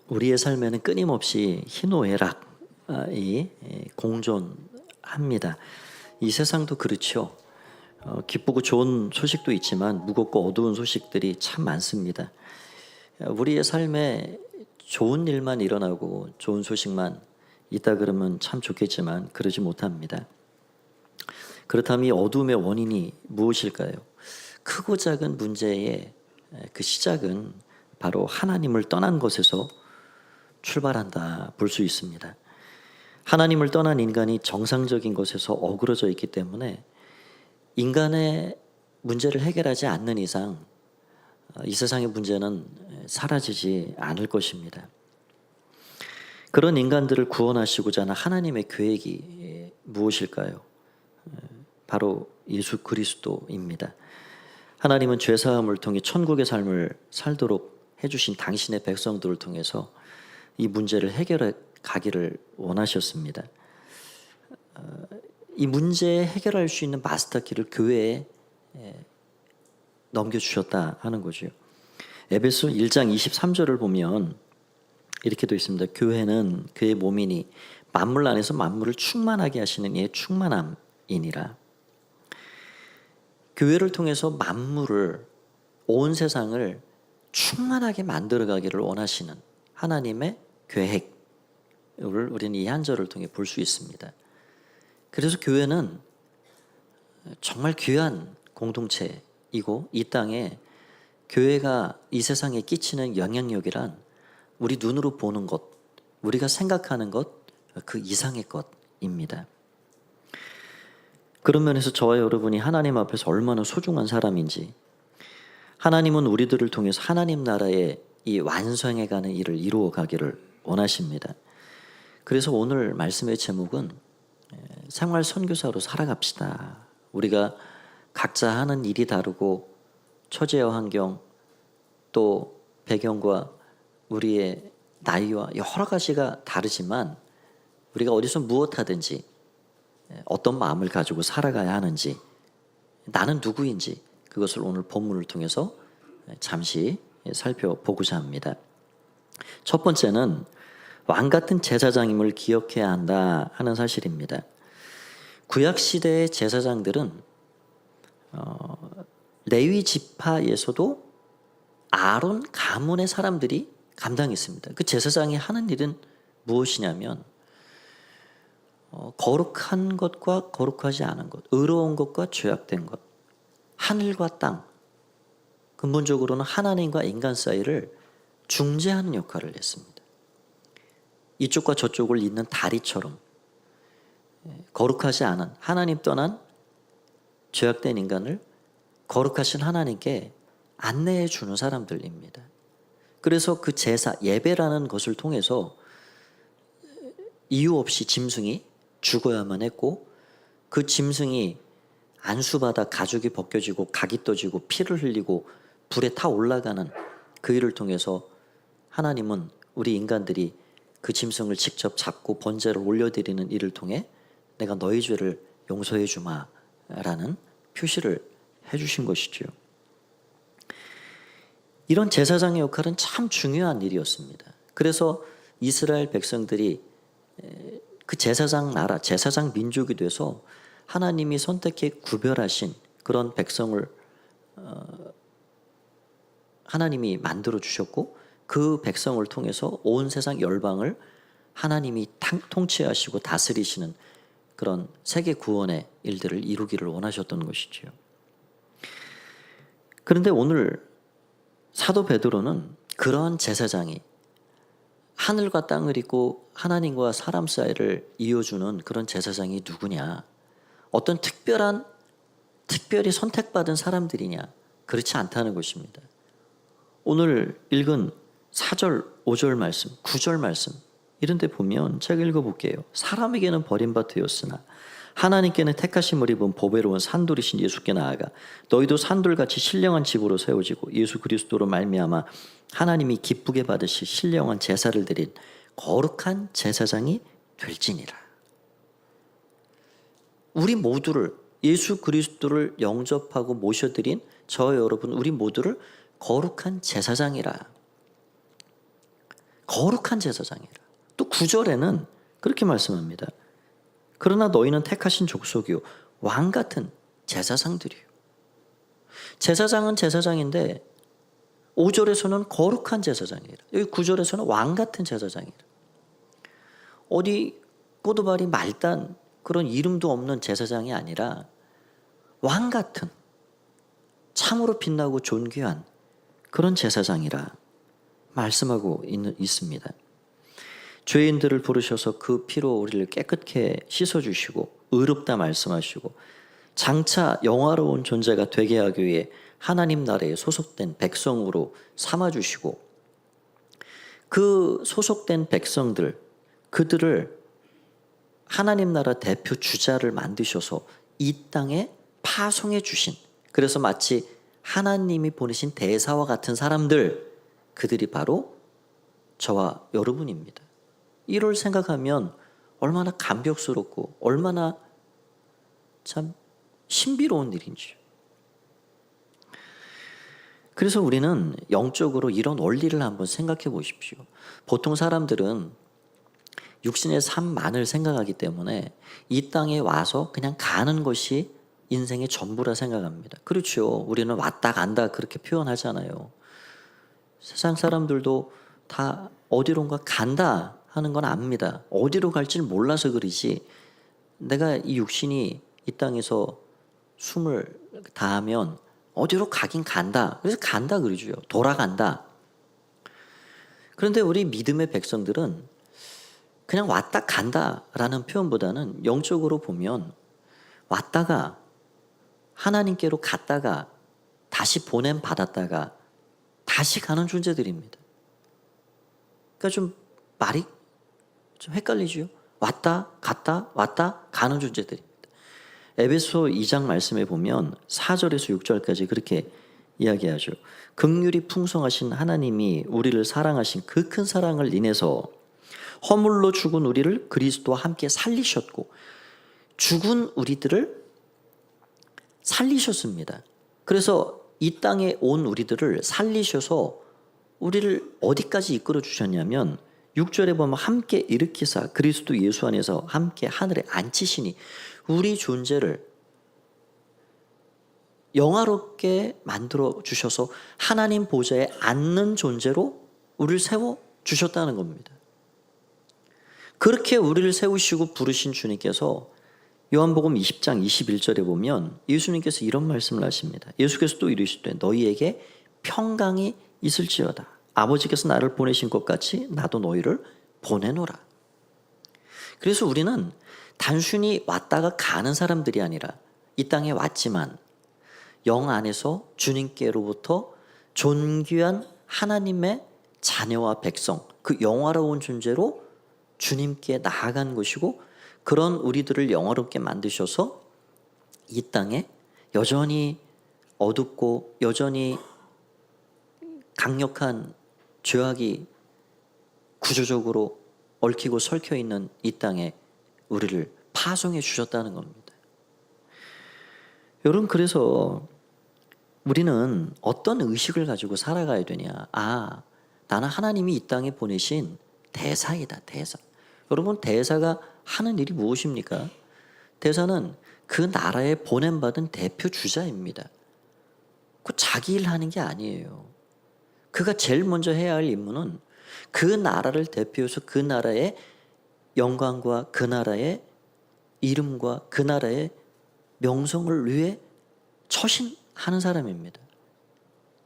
우리의 삶에는 끊임없이 희노애락이 공존합니다. 이 세상도 그렇죠. 기쁘고 좋은 소식도 있지만 무겁고 어두운 소식들이 참 많습니다. 우리의 삶에 좋은 일만 일어나고 좋은 소식만 있다 그러면 참 좋겠지만 그러지 못합니다. 그렇다면 이 어둠의 원인이 무엇일까요? 크고 작은 문제의 그 시작은 바로 하나님을 떠난 것에서 출발한다 볼 수 있습니다. 하나님을 떠난 인간이 정상적인 것에서 어그러져 있기 때문에 인간의 문제를 해결하지 않는 이상 이 세상의 문제는 사라지지 않을 것입니다. 그런 인간들을 구원하시고자 하는 하나님의 계획이 무엇일까요? 바로 예수 그리스도입니다. 하나님은 죄사함을 통해 천국의 삶을 살도록 해주신 당신의 백성들을 통해서 이 문제를 해결해 가기를 원하셨습니다. 이 문제 해결할 수 있는 마스터키를 교회에 넘겨주셨다 하는 거죠. 에베소 1장 23절을 보면 이렇게 되어 있습니다. 교회는 그의 몸이니 만물 안에서 만물을 충만하게 하시는 이의 충만함이니라. 교회를 통해서 만물을, 온 세상을 충만하게 만들어가기를 원하시는 하나님의 계획을 우리는 이 한 절을 통해 볼 수 있습니다. 그래서 교회는 정말 귀한 공동체이고 이 땅에 교회가 이 세상에 끼치는 영향력이란 우리 눈으로 보는 것, 우리가 생각하는 것, 그 이상의 것입니다. 그런 면에서 저와 여러분이 하나님 앞에서 얼마나 소중한 사람인지, 하나님은 우리들을 통해서 하나님 나라의 이 완성해가는 일을 이루어 가기를 원하십니다. 그래서 오늘 말씀의 제목은 생활 선교사로 살아갑시다. 우리가 각자 하는 일이 다르고 처제와 환경 또 배경과 우리의 나이와 여러 가지가 다르지만 우리가 어디서 무엇하든지 어떤 마음을 가지고 살아가야 하는지, 나는 누구인지 그것을 오늘 본문을 통해서 잠시 살펴보고자 합니다. 첫 번째는 왕 같은 제사장임을 기억해야 한다 하는 사실입니다. 구약시대의 제사장들은 레위 지파에서도 아론 가문의 사람들이 감당했습니다. 그 제사장이 하는 일은 무엇이냐면 거룩한 것과 거룩하지 않은 것, 의로운 것과 죄악된 것, 하늘과 땅, 근본적으로는 하나님과 인간 사이를 중재하는 역할을 했습니다. 이쪽과 저쪽을 잇는 다리처럼 거룩하지 않은, 하나님 떠난 죄악된 인간을 거룩하신 하나님께 안내해 주는 사람들입니다. 그래서 그 제사, 예배라는 것을 통해서 이유 없이 짐승이 죽어야만 했고, 그 짐승이 안수받아 가죽이 벗겨지고 각이 떠지고 피를 흘리고 불에 타 올라가는 그 일을 통해서 하나님은 우리 인간들이 그 짐승을 직접 잡고 번제를 올려드리는 일을 통해 내가 너희 죄를 용서해 주마라는 표시를 해주신 것이죠. 이런 제사장의 역할은 참 중요한 일이었습니다. 그래서 이스라엘 백성들이 그 제사장 나라, 제사장 민족이 돼서 하나님이 선택해 구별하신 그런 백성을 하나님이 만들어 주셨고, 그 백성을 통해서 온 세상 열방을 하나님이 통치하시고 다스리시는 그런 세계 구원의 일들을 이루기를 원하셨던 것이지요. 그런데 오늘 사도 베드로는 그런 제사장이 하늘과 땅을 잇고 하나님과 사람 사이를 이어주는 그런 제사장이 누구냐, 어떤 특별히 선택받은 사람들이냐, 그렇지 않다는 것입니다. 오늘 읽은 4절, 5절 말씀, 9절 말씀 이런 데 보면 제가 읽어볼게요. 사람에게는 버림받되었으나 하나님께는 택하심을 입은 보배로운 산돌이신 예수께 나아가 너희도 산돌같이 신령한 집으로 세워지고 예수 그리스도로 말미암아 하나님이 기쁘게 받으실 신령한 제사를 드린 거룩한 제사장이 될지니라. 우리 모두를, 예수 그리스도를 영접하고 모셔드린 저 여러분, 우리 모두를 거룩한 제사장이라. 거룩한 제사장이라. 또 9절에는 그렇게 말씀합니다. 그러나 너희는 택하신 족속이요 왕 같은 제사장들이요. 제사장은 제사장인데 5절에서는 거룩한 제사장이라. 여기 9절에서는 왕 같은 제사장이라. 어디 꼬두발이 말단 그런 이름도 없는 제사장이 아니라 왕 같은 참으로 빛나고 존귀한 그런 제사장이라 말씀하고 있습니다. 죄인들을 부르셔서 그 피로 우리를 깨끗게 씻어주시고 의롭다 말씀하시고 장차 영화로운 존재가 되게 하기 위해 하나님 나라에 소속된 백성으로 삼아주시고 그 소속된 백성들 그들을 하나님 나라 대표 주자를 만드셔서 이 땅에 파송해 주신, 그래서 마치 하나님이 보내신 대사와 같은 사람들, 그들이 바로 저와 여러분입니다. 이를 생각하면 얼마나 감격스럽고 얼마나 참 신비로운 일인지. 그래서 우리는 영적으로 이런 원리를 한번 생각해 보십시오. 보통 사람들은 육신의 삶만을 생각하기 때문에 이 땅에 와서 그냥 가는 것이 인생의 전부라 생각합니다. 그렇죠. 우리는 왔다 간다 그렇게 표현하잖아요. 세상 사람들도 다 어디론가 간다 하는 건 압니다. 어디로 갈지를 몰라서 그러지, 내가 이 육신이 이 땅에서 숨을 다하면 어디로 가긴 간다. 그래서 간다 그러죠. 돌아간다. 그런데 우리 믿음의 백성들은 그냥 왔다 간다라는 표현보다는 영적으로 보면 왔다가 하나님께로 갔다가 다시 보냄 받았다가 다시 가는 존재들입니다. 그러니까 좀 말이 좀 헷갈리죠. 왔다 갔다 왔다 가는 존재들입니다. 에베소 2장 말씀에 보면 4절에서 6절까지 그렇게 이야기하죠. 긍휼이 풍성하신 하나님이 우리를 사랑하신 그 큰 사랑을 인해서 허물로 죽은 우리를 그리스도와 함께 살리셨고 죽은 우리들을 살리셨습니다. 그래서 이 땅에 온 우리들을 살리셔서 우리를 어디까지 이끌어 주셨냐면 6절에 보면 함께 일으키사 그리스도 예수 안에서 함께 하늘에 앉히시니 우리 존재를 영화롭게 만들어 주셔서 하나님 보좌에 앉는 존재로 우리를 세워 주셨다는 겁니다. 그렇게 우리를 세우시고 부르신 주님께서 요한복음 20장 21절에 보면 예수님께서 이런 말씀을 하십니다. 예수께서 또 이르시되 너희에게 평강이 있을지어다. 아버지께서 나를 보내신 것 같이 나도 너희를 보내노라. 그래서 우리는 단순히 왔다가 가는 사람들이 아니라 이 땅에 왔지만 영 안에서 주님께로부터 존귀한 하나님의 자녀와 백성, 그 영화로운 존재로 주님께 나아간 것이고, 그런 우리들을 영화롭게 만드셔서 이 땅에 여전히 어둡고 여전히 강력한 죄악이 구조적으로 얽히고 설켜 있는 이 땅에 우리를 파송해 주셨다는 겁니다. 여러분, 그래서 우리는 어떤 의식을 가지고 살아가야 되냐? 아, 나는 하나님이 이 땅에 보내신 대사이다, 대사. 여러분, 대사가 하는 일이 무엇입니까? 대사는 그 나라에 보냄받은 대표 주자입니다. 그 자기 일 하는 게 아니에요. 그가 제일 먼저 해야 할 임무는 그 나라를 대표해서 그 나라의 영광과 그 나라의 이름과 그 나라의 명성을 위해 처신하는 사람입니다.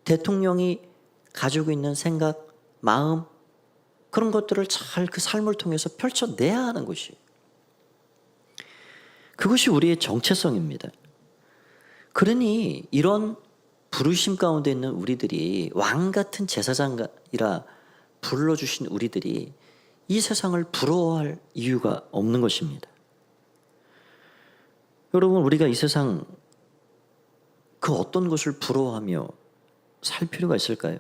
대통령이 가지고 있는 생각, 마음, 그런 것들을 잘 그 삶을 통해서 펼쳐내야 하는 것이, 그것이 우리의 정체성입니다. 그러니 이런 부르심 가운데 있는 우리들이 왕 같은 제사장이라 불러주신 우리들이 이 세상을 부러워할 이유가 없는 것입니다. 여러분, 우리가 이 세상 그 어떤 것을 부러워하며 살 필요가 있을까요?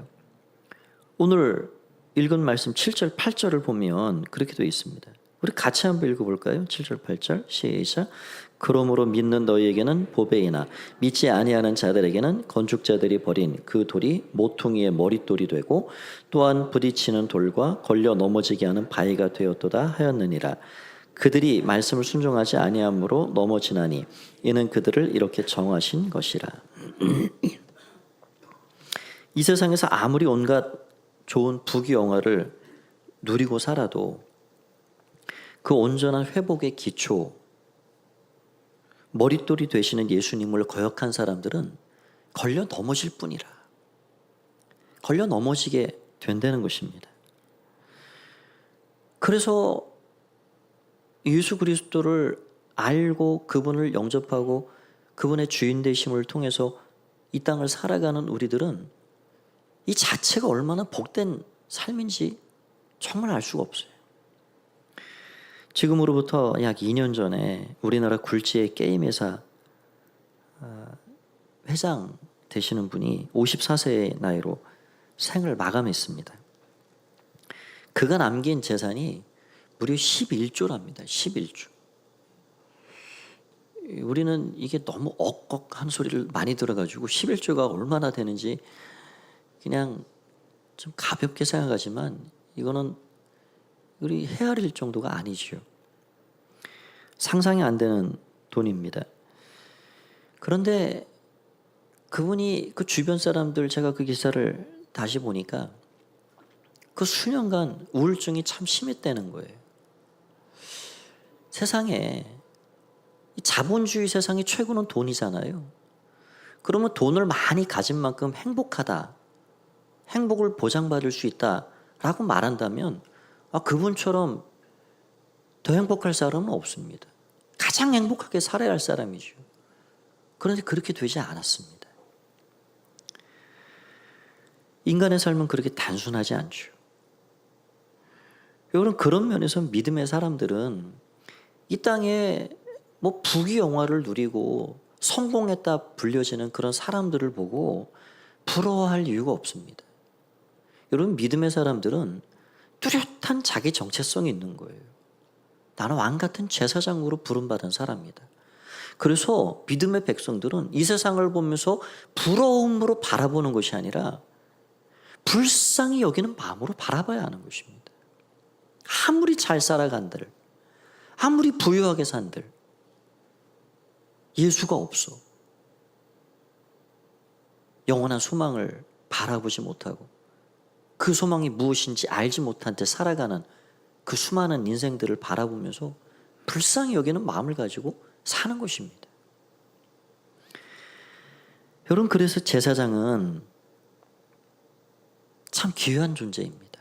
오늘 읽은 말씀 7절, 8절을 보면 그렇게 되어 있습니다. 우리 같이 한번 읽어볼까요? 7절 8절 시작. 그러므로 믿는 너희에게는 보배이나 믿지 아니하는 자들에게는 건축자들이 버린 그 돌이 모퉁이의 머릿돌이 되고 또한 부딪히는 돌과 걸려 넘어지게 하는 바위가 되었도다 하였느니라. 그들이 말씀을 순종하지 아니함으로 넘어지나니 이는 그들을 이렇게 정하신 것이라. 이 세상에서 아무리 온갖 좋은 부귀영화를 누리고 살아도 그 온전한 회복의 기초, 머릿돌이 되시는 예수님을 거역한 사람들은 걸려 넘어질 뿐이라. 걸려 넘어지게 된다는 것입니다. 그래서 예수 그리스도를 알고 그분을 영접하고 그분의 주인 되심을 통해서 이 땅을 살아가는 우리들은 이 자체가 얼마나 복된 삶인지 정말 알 수가 없어요. 지금으로부터 약 2년 전에 우리나라 굴지의 게임 회사 회장 되시는 분이 54세의 나이로 생을 마감했습니다. 그가 남긴 재산이 무려 11조랍니다. 11조. 우리는 이게 너무 억걱한 소리를 많이 들어가지고 11조가 얼마나 되는지 그냥 좀 가볍게 생각하지만 이거는 우리 헤아릴 정도가 아니죠. 상상이 안 되는 돈입니다. 그런데 그분이 그 주변 사람들, 제가 그 기사를 다시 보니까 그 수년간 우울증이 참 심했다는 거예요. 세상에 이 자본주의 세상의 최고는 돈이잖아요. 그러면 돈을 많이 가진 만큼 행복하다, 행복을 보장받을 수 있다라고 말한다면 그분처럼 더 행복할 사람은 없습니다. 가장 행복하게 살아야 할 사람이죠. 그런데 그렇게 되지 않았습니다. 인간의 삶은 그렇게 단순하지 않죠. 여러분, 그런 면에서 믿음의 사람들은 이 땅에 뭐 부귀영화를 누리고 성공했다 불려지는 그런 사람들을 보고 부러워할 이유가 없습니다. 여러분, 믿음의 사람들은 뚜렷한 자기 정체성이 있는 거예요. 나는 왕 같은 제사장으로 부름받은 사람이다. 그래서 믿음의 백성들은 이 세상을 보면서 부러움으로 바라보는 것이 아니라 불쌍히 여기는 마음으로 바라봐야 하는 것입니다. 아무리 잘 살아간들, 아무리 부유하게 산들, 예수가 없어. 영원한 소망을 바라보지 못하고 그 소망이 무엇인지 알지 못한 채 살아가는 그 수많은 인생들을 바라보면서 불쌍히 여기는 마음을 가지고 사는 것입니다. 여러분, 그래서 제사장은 참 귀한 존재입니다.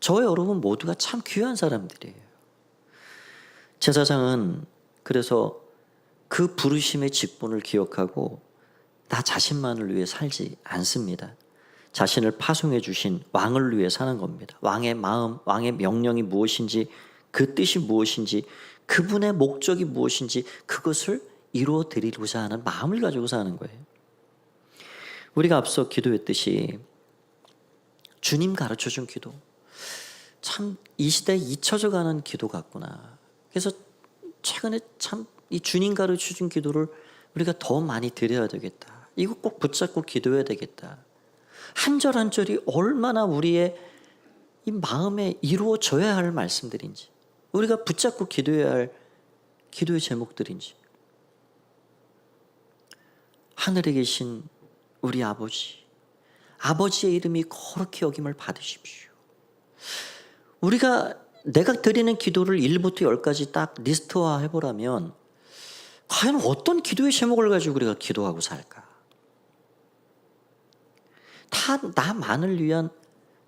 저와 여러분 모두가 참 귀한 사람들이에요. 제사장은 그래서 그 부르심의 직분을 기억하고 나 자신만을 위해 살지 않습니다. 자신을 파송해 주신 왕을 위해 사는 겁니다. 왕의 마음, 왕의 명령이 무엇인지, 그 뜻이 무엇인지, 그분의 목적이 무엇인지 그것을 이루어 드리고자 하는 마음을 가지고 사는 거예요. 우리가 앞서 기도했듯이 주님 가르쳐준 기도, 참 이 시대에 잊혀져가는 기도 같구나. 그래서 최근에 참 이 주님 가르쳐준 기도를 우리가 더 많이 드려야 되겠다. 이거 꼭 붙잡고 기도해야 되겠다. 한 절 한 절이 얼마나 우리의 이 마음에 이루어져야 할 말씀들인지, 우리가 붙잡고 기도해야 할 기도의 제목들인지. 하늘에 계신 우리 아버지, 아버지의 이름이 거룩히 여김을 받으십시오. 내가 드리는 기도를 1부터 10까지 딱 리스트화 해보라면 과연 어떤 기도의 제목을 가지고 우리가 기도하고 살까? 다 나만을 위한,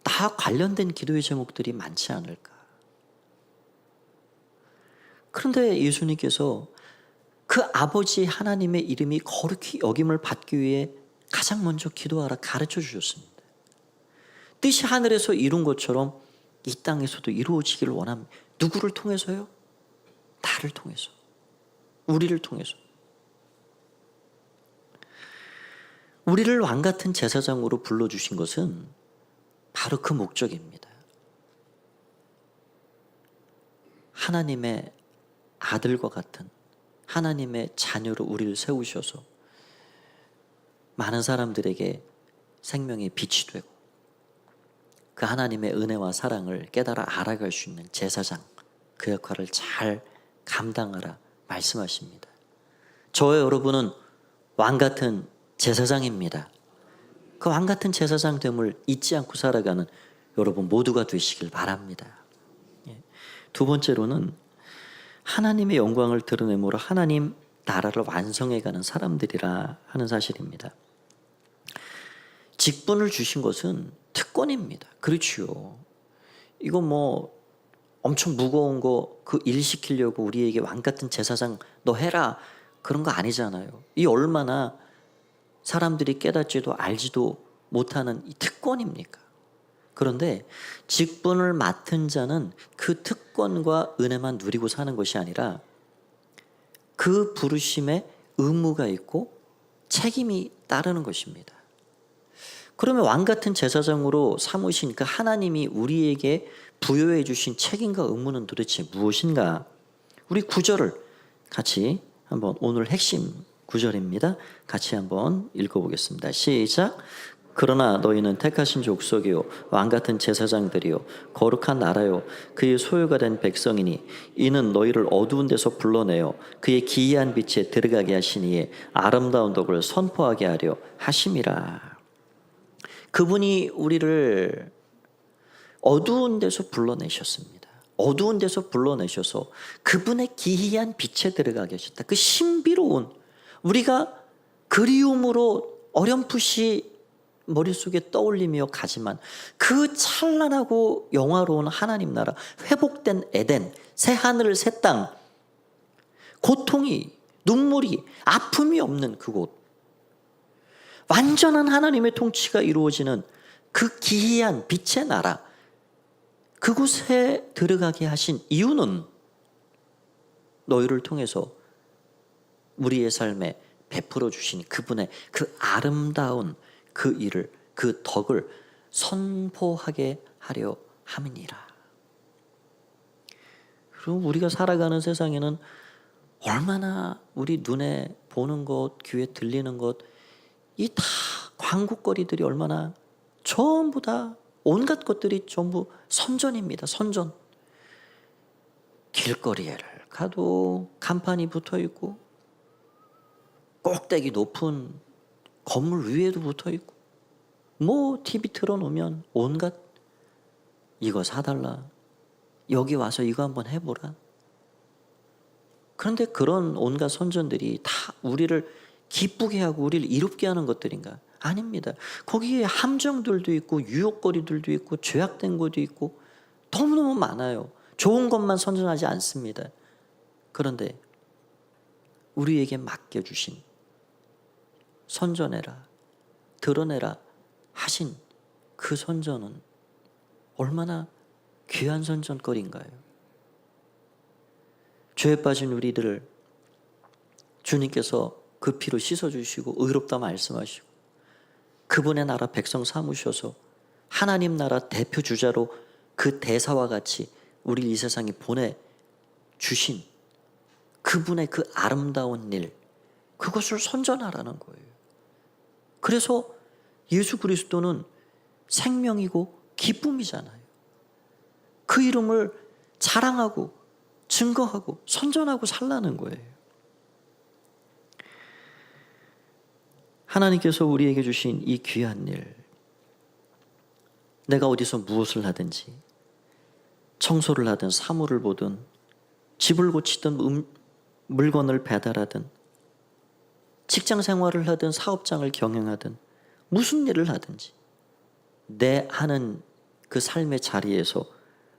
나 관련된 기도의 제목들이 많지 않을까? 그런데 예수님께서 그 아버지 하나님의 이름이 거룩히 여김을 받기 위해 가장 먼저 기도하라 가르쳐 주셨습니다. 뜻이 하늘에서 이룬 것처럼 이 땅에서도 이루어지기를 원합니다. 누구를 통해서요? 나를 통해서, 우리를 통해서. 우리를 왕 같은 제사장으로 불러주신 것은 바로 그 목적입니다. 하나님의 아들과 같은 하나님의 자녀로 우리를 세우셔서 많은 사람들에게 생명의 빛이 되고 그 하나님의 은혜와 사랑을 깨달아 알아갈 수 있는 제사장, 그 역할을 잘 감당하라 말씀하십니다. 저와 여러분은 왕 같은 제사장입니다. 그 왕 같은 제사장 됨을 잊지 않고 살아가는 여러분 모두가 되시길 바랍니다. 두 번째로는 하나님의 영광을 드러내므로 하나님 나라를 완성해가는 사람들이라 하는 사실입니다. 직분을 주신 것은 특권입니다. 그렇지요. 이거 뭐 엄청 무거운 거 그 일 시키려고 우리에게 왕 같은 제사장 너 해라 그런 거 아니잖아요. 이 얼마나 사람들이 깨닫지도 알지도 못하는 이 특권입니까? 그런데 직분을 맡은 자는 그 특권과 은혜만 누리고 사는 것이 아니라 그 부르심에 의무가 있고 책임이 따르는 것입니다. 그러면 왕 같은 제사장으로 삼으신 그 하나님이 우리에게 부여해 주신 책임과 의무는 도대체 무엇인가? 우리 구절을 같이 한번 오늘 핵심 구절입니다. 같이 한번 읽어보겠습니다. 시작. 그러나 너희는 택하신 족속이요 왕 같은 제사장들이요 거룩한 나라요 그의 소유가 된 백성이니 이는 너희를 어두운 데서 불러내어 그의 기이한 빛에 들어가게 하시니에 아름다운 덕을 선포하게 하려 하심이라. 그분이 우리를 어두운 데서 불러내셨습니다. 어두운 데서 불러내셔서 그분의 기이한 빛에 들어가게 하셨다. 그 신비로운 우리가 그리움으로 어렴풋이 머릿속에 떠올리며 가지만 그 찬란하고 영화로운 하나님 나라, 회복된 에덴, 새 하늘 새 땅, 고통이 눈물이 아픔이 없는 그곳, 완전한 하나님의 통치가 이루어지는 그 기이한 빛의 나라, 그곳에 들어가게 하신 이유는 너희를 통해서 우리의 삶에 베풀어 주신 그분의 그 아름다운 그 일을, 그 덕을 선포하게 하려 함이니라. 그럼 우리가 살아가는 세상에는 얼마나 우리 눈에 보는 것, 귀에 들리는 것, 이 다 광고거리들이 얼마나 전부 다 온갖 것들이 전부 선전입니다. 선전. 길거리에 가도 간판이 붙어 있고 꼭대기 높은 건물 위에도 붙어 있고 뭐 TV 틀어놓으면 온갖 이거 사달라. 여기 와서 이거 한번 해보라. 그런데 그런 온갖 선전들이 다 우리를 기쁘게 하고 우리를 이롭게 하는 것들인가? 아닙니다. 거기에 함정들도 있고 유혹거리들도 있고 죄악된 것도 있고 너무너무 많아요. 좋은 것만 선전하지 않습니다. 그런데 우리에게 맡겨주신 선전해라, 드러내라 하신 그 선전은 얼마나 귀한 선전거리인가요? 죄에 빠진 우리들을 주님께서 그 피로 씻어주시고 의롭다 말씀하시고 그분의 나라 백성 삼으셔서 하나님 나라 대표 주자로 그 대사와 같이 우리를 이 세상에 보내주신 그분의 그 아름다운 일, 그것을 선전하라는 거예요. 그래서 예수 그리스도는 생명이고 기쁨이잖아요. 그 이름을 자랑하고 증거하고 선전하고 살라는 거예요. 하나님께서 우리에게 주신 이 귀한 일, 내가 어디서 무엇을 하든지 청소를 하든 사물을 보든 집을 고치든 물건을 배달하든 직장 생활을 하든 사업장을 경영하든 무슨 일을 하든지 내 하는 그 삶의 자리에서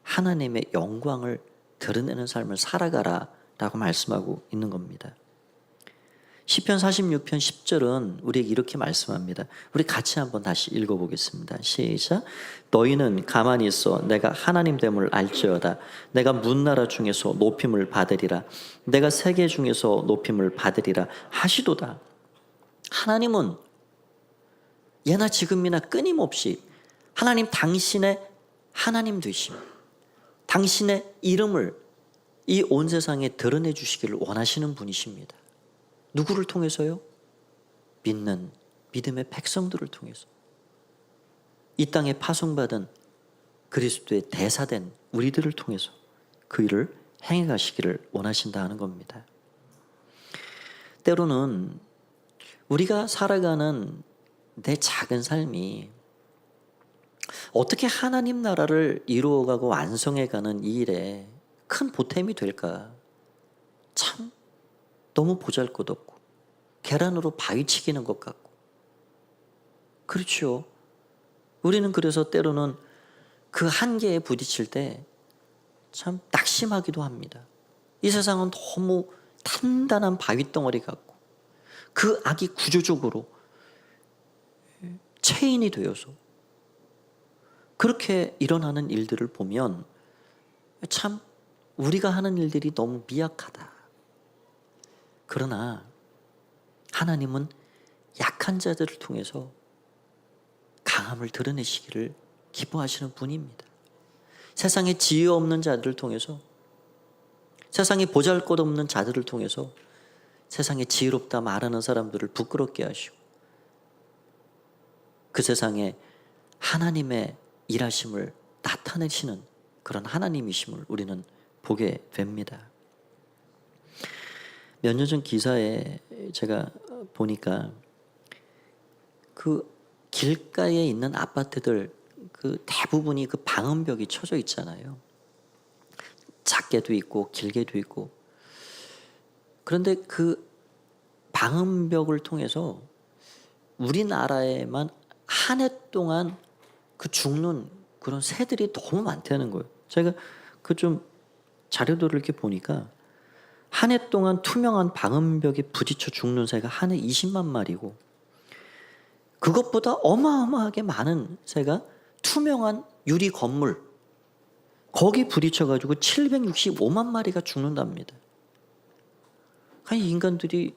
하나님의 영광을 드러내는 삶을 살아가라 라고 말씀하고 있는 겁니다. 시편 46편 10절은 우리에게 이렇게 말씀합니다. 우리 같이 한번 다시 읽어보겠습니다. 시작. 너희는 가만히 있어 내가 하나님 됨을 알지어다. 내가 문나라 중에서 높임을 받으리라. 내가 세계 중에서 높임을 받으리라 하시도다. 하나님은 예나 지금이나 끊임없이 하나님 당신의 하나님 되심, 당신의 이름을 이 온 세상에 드러내 주시기를 원하시는 분이십니다. 누구를 통해서요? 믿는 믿음의 백성들을 통해서. 이 땅에 파송받은 그리스도의 대사된 우리들을 통해서 그 일을 행해 가시기를 원하신다 하는 겁니다. 때로는 우리가 살아가는 내 작은 삶이 어떻게 하나님 나라를 이루어가고 완성해가는 이 일에 큰 보탬이 될까? 참 너무 보잘것없고 계란으로 바위 치기는 것 같고. 그렇죠. 우리는 그래서 때로는 그 한계에 부딪힐 때 참 낙심하기도 합니다. 이 세상은 너무 단단한 바위 덩어리 같고 그 악이 구조적으로 체인이 되어서 그렇게 일어나는 일들을 보면 참 우리가 하는 일들이 너무 미약하다. 그러나 하나님은 약한 자들을 통해서 강함을 드러내시기를 기뻐하시는 분입니다. 세상에 지혜 없는 자들을 통해서, 세상에 보잘것없는 자들을 통해서 세상에 지혜롭다 말하는 사람들을 부끄럽게 하시고 그 세상에 하나님의 일하심을 나타내시는 그런 하나님이심을 우리는 보게 됩니다. 몇 년 전 기사에 제가 보니까 그 길가에 있는 아파트들 그 대부분이 그 방음벽이 쳐져 있잖아요. 작게도 있고 길게도 있고. 그런데 그 방음벽을 통해서 우리나라에만 한 해 동안 그 죽는 그런 새들이 너무 많다는 거예요. 제가 그 좀 자료들을 이렇게 보니까 한 해 동안 투명한 방음벽에 부딪혀 죽는 새가 한 해 20만 마리고 그것보다 어마어마하게 많은 새가 투명한 유리 건물 거기 부딪혀가지고 765만 마리가 죽는답니다. 아니 인간들이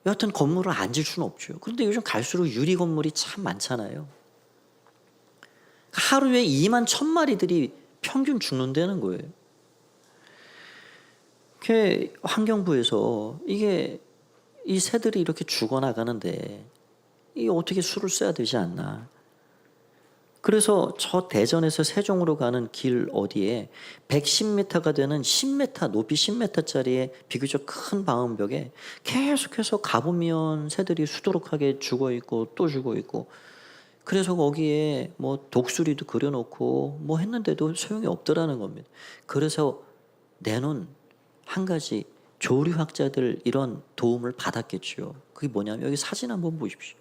여하튼 건물을 안 질 수는 없죠. 그런데 요즘 갈수록 유리 건물이 참 많잖아요. 하루에 2만 1,000마리들이 평균 죽는다는 거예요. 환경부에서 이게 이 새들이 이렇게 죽어나가는데 이 어떻게 수를 써야 되지 않나. 그래서 저 대전에서 세종으로 가는 길 어디에 110m가 되는 10m 높이 10m짜리의 비교적 큰 방음벽에 계속해서 가보면 새들이 수두룩하게 죽어 있고 또 죽어 있고 그래서 거기에 뭐 독수리도 그려놓고 뭐 했는데도 소용이 없더라는 겁니다. 그래서 내놓은 한 가지 조류학자들 이런 도움을 받았겠죠. 그게 뭐냐면 여기 사진 한번 보십시오.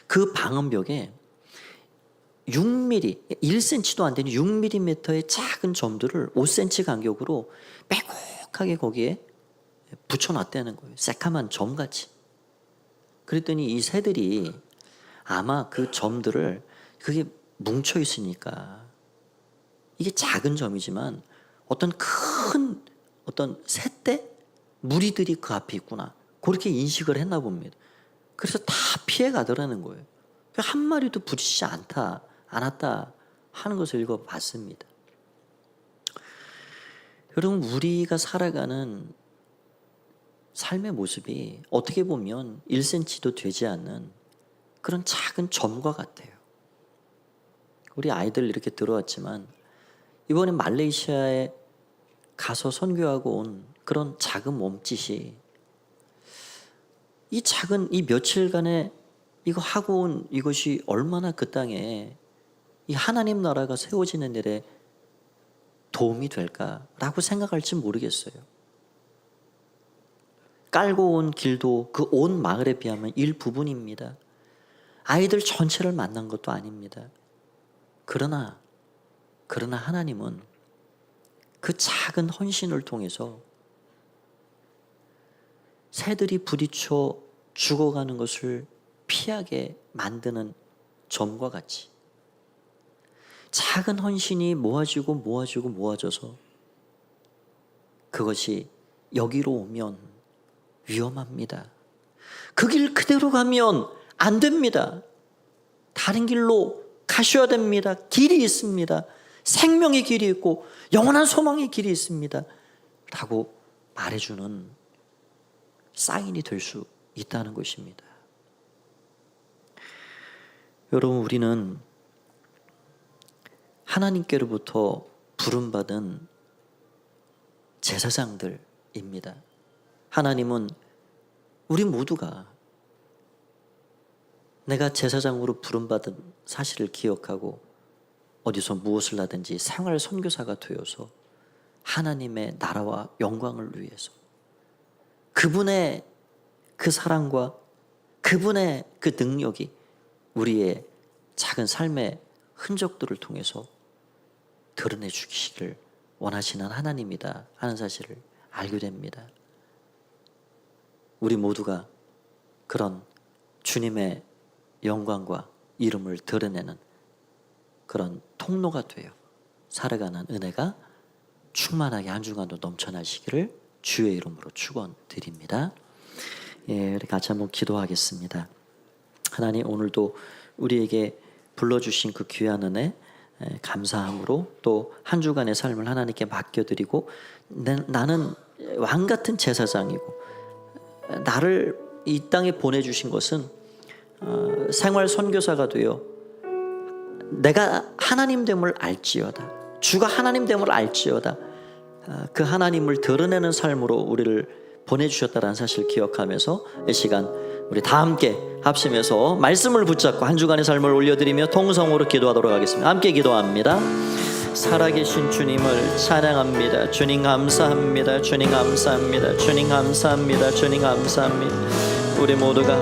그 방음벽에 6mm, 1cm도 안 되는 6mm의 작은 점들을 5cm 간격으로 빼곡하게 거기에 붙여놨다는 거예요. 새까만 점같이. 그랬더니 이 새들이 아마 그 점들을 그게 뭉쳐 있으니까 이게 작은 점이지만 어떤 큰 어떤 새떼 무리들이 그 앞에 있구나. 그렇게 인식을 했나 봅니다. 그래서 다 피해 가더라는 거예요. 한 마리도 부딪히지 않았다 하는 것을 읽어봤습니다. 여러분 우리가 살아가는 삶의 모습이 어떻게 보면 1cm도 되지 않는 그런 작은 점과 같아요. 우리 아이들 이렇게 들어왔지만 이번에 말레이시아에 가서 선교하고 온 그런 작은 몸짓이 이 작은 이 며칠간의 이거 하고 온 이것이 얼마나 그 땅에 이 하나님 나라가 세워지는 일에 도움이 될까라고 생각할지 모르겠어요. 깔고 온 길도 그 온 마을에 비하면 일부분입니다. 아이들 전체를 만난 것도 아닙니다. 그러나 하나님은 그 작은 헌신을 통해서 새들이 부딪혀 죽어가는 것을 피하게 만드는 점과 같이 작은 헌신이 모아져서 그것이 여기로 오면 위험합니다. 그 길 그대로 가면 안 됩니다. 다른 길로 가셔야 됩니다. 길이 있습니다. 생명의 길이 있고 영원한 소망의 길이 있습니다 라고 말해주는 사인이 될 수 있다는 것입니다. 여러분, 우리는 하나님께로부터 부름받은 제사장들입니다. 하나님은 우리 모두가 내가 제사장으로 부름받은 사실을 기억하고 어디서 무엇을 하든지 생활 선교사가 되어서 하나님의 나라와 영광을 위해서 그분의 그 사랑과 그분의 그 능력이 우리의 작은 삶의 흔적들을 통해서 드러내 주시기를 원하시는 하나님이다 하는 사실을 알게 됩니다. 우리 모두가 그런 주님의 영광과 이름을 드러내는 그런 통로가 되어 살아가는 은혜가 충만하게 한 주간도 넘쳐나시기를 주의 이름으로 축원드립니다. 우리 같이 한번 기도하겠습니다. 하나님, 오늘도 우리에게 불러주신 그 귀한 은혜 감사함으로 또 한 주간의 삶을 하나님께 맡겨드리고, 나는 왕같은 제사장이고 나를 이 땅에 보내주신 것은 생활 선교사가 되어 내가 하나님됨을 알지어다, 주가 하나님됨을 알지어다, 그 하나님을 드러내는 삶으로 우리를 보내주셨다는 사실을 기억하면서 이 시간 우리 다 함께 합심해서 말씀을 붙잡고 한 주간의 삶을 올려드리며 통성으로 기도하도록 하겠습니다. 함께 기도합니다. 살아계신 주님을 찬양합니다. 주님 감사합니다. 주님 감사합니다. 주님 감사합니다. 주님 감사합니다. 우리 모두가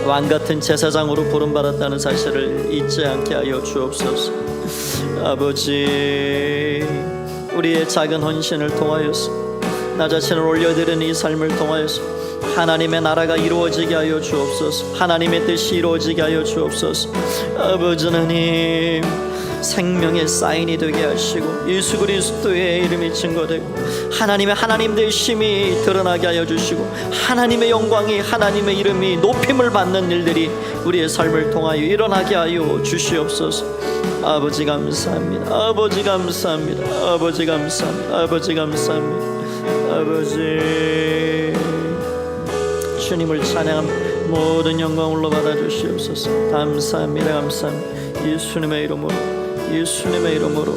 왕같은 제사장으로 부름받았다는 사실을 잊지 않게 하여 주옵소서. 아버지, 우리의 작은 헌신을 통하여서 나 자신을 올려드리는 이 삶을 통하여서 하나님의 나라가 이루어지게 하여 주옵소서. 하나님의 뜻이 이루어지게 하여 주옵소서. 아버지 하나님, 생명의 사인이 되게 하시고 예수 그리스도의 이름이 증거되고 하나님의 하나님 되심이 드러나게 하여 주시고 하나님의 영광이, 하나님의 이름이 높임을 받는 일들이 우리의 삶을 통하여 일어나게 하여 주시옵소서. 아버지 감사합니다. 아버지 감사합니다. 아버지 감사합니다. 아버지 감사합니다. 아버지, 주님을 찬양합니다. 모든 영광으로 받아주시옵소서. 감사합니다. 감사합니다. 예수님의 이름으로, 예수님의 이름으로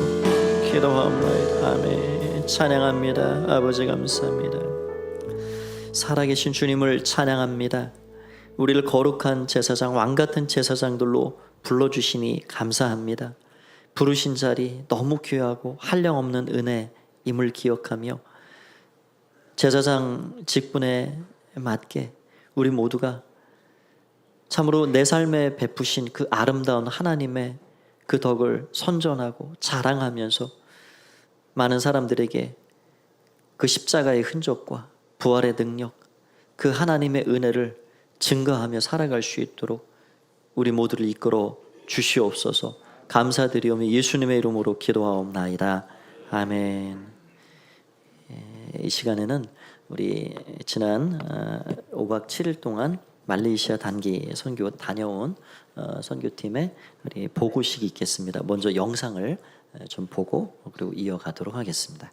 기도하옵나이다. 아멘. 찬양합니다. 아버지 감사합니다. 살아계신 주님을 찬양합니다. 우리를 거룩한 제사장, 왕같은 제사장들로 불러주시니 감사합니다. 부르신 자리 너무 귀하고 한량없는 은혜임을 기억하며 제사장 직분에 맞게 우리 모두가 참으로 내 삶에 베푸신 그 아름다운 하나님의 그 덕을 선전하고 자랑하면서 많은 사람들에게 그 십자가의 흔적과 부활의 능력, 그 하나님의 은혜를 증거하며 살아갈 수 있도록 우리 모두를 이끌어 주시옵소서. 감사드리오며 예수님의 이름으로 기도하옵나이다. 아멘. 이 시간에는 우리 지난 5박 7일 동안 말레이시아 단기 선교 다녀온 선교팀의 우리 보고식이 있겠습니다. 먼저 영상을 좀 보고 그리고 이어가도록 하겠습니다.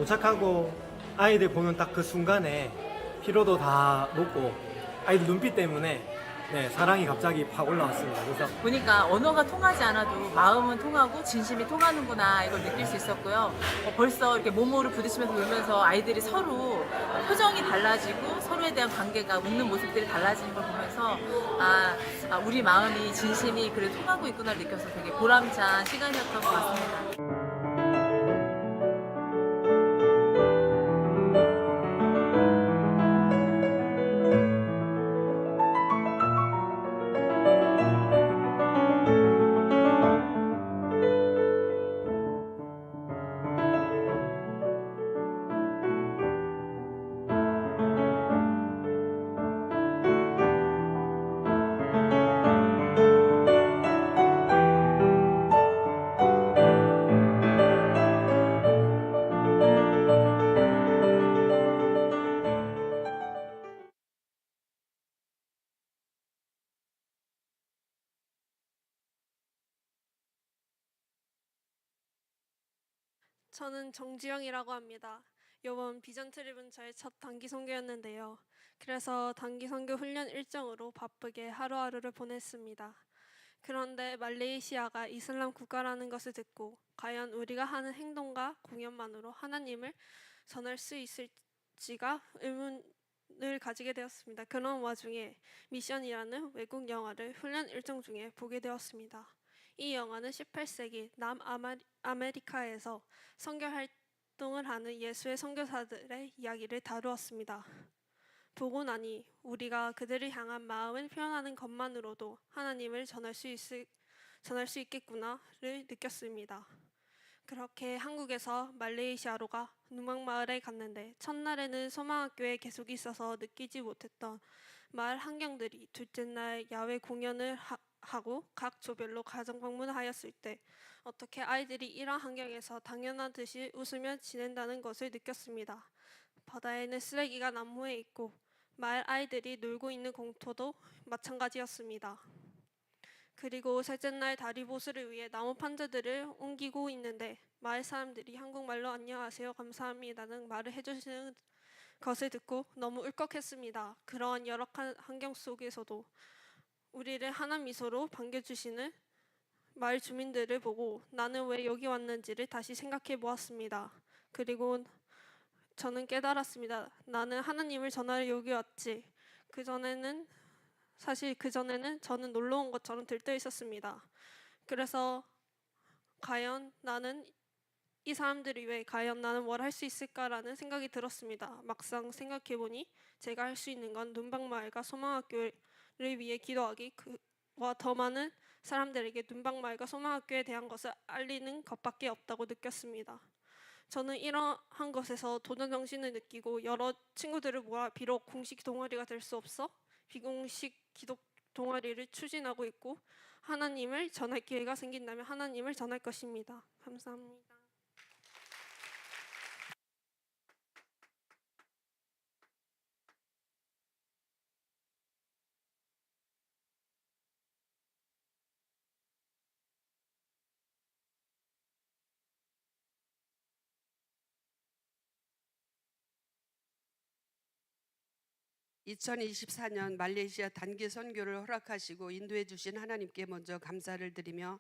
도착하고 아이들 보는 딱 그 순간에 피로도 다 녹고 아이들 눈빛 때문에 사랑이 갑자기 팍 올라왔습니다. 그래서 보니까 언어가 통하지 않아도 마음은 통하고 진심이 통하는구나 이걸 느낄 수 있었고요. 벌써 이렇게 몸으로 부딪히면서 놀면서 아이들이 서로 표정이 달라지고 서로에 대한 관계가 웃는 모습들이 달라지는 걸 보면서 우리 마음이 진심이 그래 통하고 있구나 느껴서 되게 보람찬 시간이었던 것 같습니다. 저는 정지영이라고 합니다. 이번 비전 트립은 저의 첫 단기 선교였는데요. 그래서 단기 선교 훈련 일정으로 바쁘게 하루하루를 보냈습니다. 그런데 말레이시아가 이슬람 국가라는 것을 듣고 과연 우리가 하는 행동과 공연만으로 하나님을 전할 수 있을지가 의문을 가지게 되었습니다. 그런 와중에 미션이라는 외국 영화를 훈련 일정 중에 보게 되었습니다. 이 영화는 18세기 남아메리카에서 선교 활동을 하는 예수의 선교사들의 이야기를 다루었습니다. 보고 나니 우리가 그들을 향한 마음을 표현하는 것만으로도 하나님을 전할 수 있겠구나를 느꼈습니다. 그렇게 한국에서 말레이시아로 가 누막마을에 갔는데 첫날에는 소망학교에 계속 있어서 느끼지 못했던 마을 환경들이 둘째 날 야외 공연을 하고 각 조별로 가정 방문을 하였을 때 어떻게 아이들이 이런 환경에서 당연한 듯이 웃으며 지낸다는 것을 느꼈습니다. 바다에는 쓰레기가 난무해 있고 마을 아이들이 놀고 있는 공터도 마찬가지였습니다. 그리고 셋째 날 다리 보수를 위해 나무 판자들을 옮기고 있는데 마을 사람들이 한국말로 안녕하세요 감사합니다는 말을 해주시는 것을 듣고 너무 울컥했습니다. 그러한 열악한 환경 속에서도 우리를 환한 미소로 반겨주시는 마을 주민들을 보고 나는 왜 여기 왔는지를 다시 생각해 보았습니다. 그리고 저는 깨달았습니다. 나는 하나님을 전하러 여기 왔지. 사실 그전에는 저는 놀러 온 것처럼 들떠 있었습니다. 그래서 과연 나는 이 사람들을 위해 과연 나는 뭘 할 수 있을까라는 생각이 들었습니다. 막상 생각해보니 제가 할 수 있는 건 눈방마을과 소망학교를 위해 기도하기 그와 더 많은 사람들에게 눈방마을과 소망학교에 대한 것을 알리는 것밖에 없다고 느꼈습니다. 저는 이러한 것에서 도전 정신을 느끼고 여러 친구들을 모아 비록 공식 동아리가 될 수 없어 비공식 기독 동아리를 추진하고 있고 하나님을 전할 기회가 생긴다면 하나님을 전할 것입니다. 감사합니다. 2024년 말레이시아 단기 선교를 허락하시고 인도해 주신 하나님께 먼저 감사를 드리며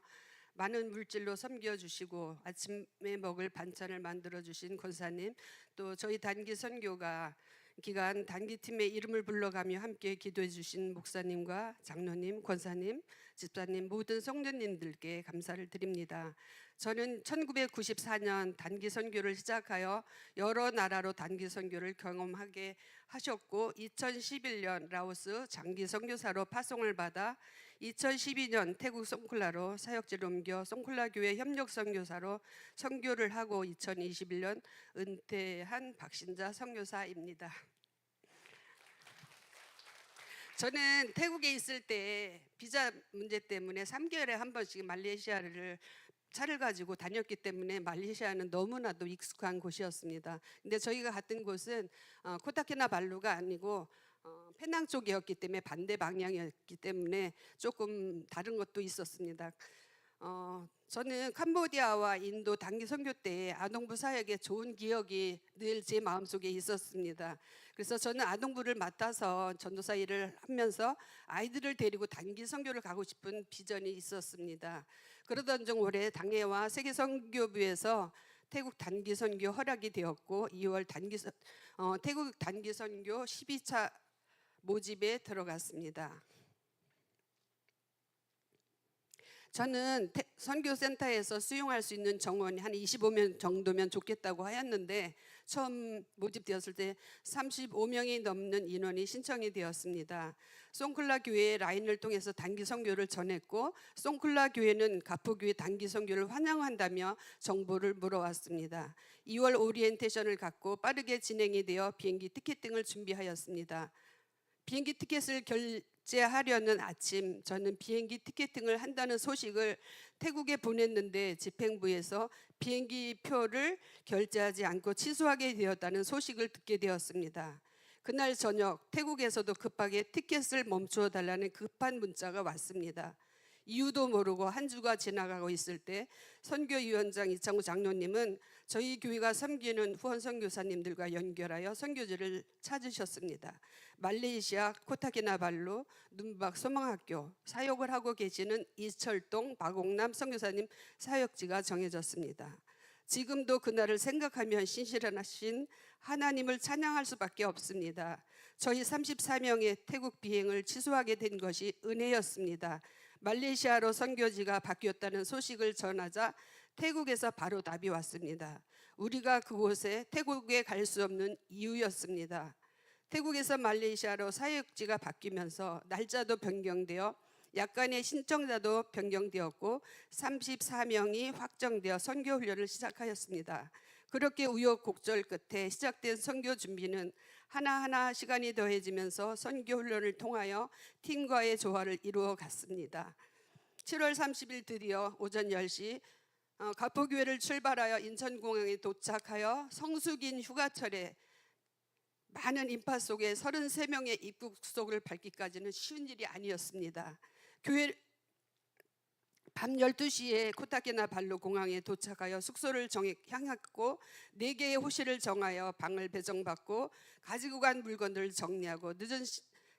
많은 물질로 섬겨 주시고 아침에 먹을 반찬을 만들어 주신 권사님, 또 저희 단기 선교가 기간 단기팀의 이름을 불러가며 함께 기도해 주신 목사님과 장로님, 권사님, 집사님 모든 성도님들께 감사를 드립니다. 저는 1994년 단기 선교를 시작하여 여러 나라로 단기 선교를 경험하게 하셨고 2011년 라오스 장기 선교사로 파송을 받아 2012년 태국 송클라로 사역지를 옮겨 송클라 교회 협력 선교사로 선교를 하고 2021년 은퇴한 박신자 선교사입니다. 저는 태국에 있을 때 비자 문제 때문에 3개월에 한 번씩 말레이시아를 차를 가지고 다녔기 때문에 말레이시아는 너무나도 익숙한 곳이었습니다. 근데 저희가 갔던 곳은 코타키나발루가 아니고 페낭 쪽이었기 때문에 반대 방향이었기 때문에 조금 다른 것도 있었습니다. 저는 캄보디아와 인도 단기 선교 때 아동부 사역에 좋은 기억이 늘 제 마음속에 있었습니다. 그래서 저는 아동부를 맡아서 전도사 일을 하면서 아이들을 데리고 단기 선교를 가고 싶은 비전이 있었습니다. 그러던 중 올해 당회와 세계 선교부에서 태국 단기 선교 허락이 되었고 2월 태국 단기 선교 12차 모집에 들어갔습니다. 저는 선교센터에서 수용할 수 있는 정원이 한 25명 정도면 좋겠다고 하였는데 처음 모집되었을 때 35명이 넘는 인원이 신청이 되었습니다. 송클라 교회의 라인을 통해서 단기 선교를 전했고 송클라 교회는 가포교회 단기 선교를 환영한다며 정보를 물어왔습니다. 2월 오리엔테이션을 갖고 빠르게 진행이 되어 비행기 티켓 등을 준비하였습니다. 비행기 티켓을 결제하려는 아침 저는 비행기 티켓팅을 한다는 소식을 태국에 보냈는데 집행부에서 비행기 표를 결제하지 않고 취소하게 되었다는 소식을 듣게 되었습니다. 그날 저녁 태국에서도 급하게 티켓을 멈추어 달라는 급한 문자가 왔습니다. 이유도 모르고 한 주가 지나가고 있을 때 선교위원장 이창우 장로님은 저희 교회가 섬기는 후원 선교사님들과 연결하여 선교지를 찾으셨습니다. 말레이시아 코타키나발루 눈박 소망학교 사역을 하고 계시는 이철동 박옥남 선교사님 사역지가 정해졌습니다. 지금도 그날을 생각하면 신실하신 하나님을 찬양할 수밖에 없습니다. 저희 34명의 태국 비행을 취소하게 된 것이 은혜였습니다. 말레이시아로 선교지가 바뀌었다는 소식을 전하자 태국에서 바로 답이 왔습니다. 우리가 그곳에 태국에 갈 수 없는 이유였습니다. 태국에서 말레이시아로 사역지가 바뀌면서 날짜도 변경되어 약간의 신청자도 변경되었고 34명이 확정되어 선교 훈련을 시작하였습니다. 그렇게 우여곡절 끝에 시작된 선교 준비는 하나하나 시간이 더해지면서 선교 훈련을 통하여 팀과의 조화를 이루어 갔습니다. 7월 30일 드디어 오전 10시 가포교회를 출발하여 인천공항에 도착하여 성수긴 휴가철에 많은 인파 속에 33명의 입국속을 밟기까지는 쉬운 일이 아니었습니다. 교회 밤 12시에 코타키나발루 공항에 도착하여 숙소를 향했고 4개의 호실을 정하여 방을 배정받고 가지고 간 물건들을 정리하고 늦은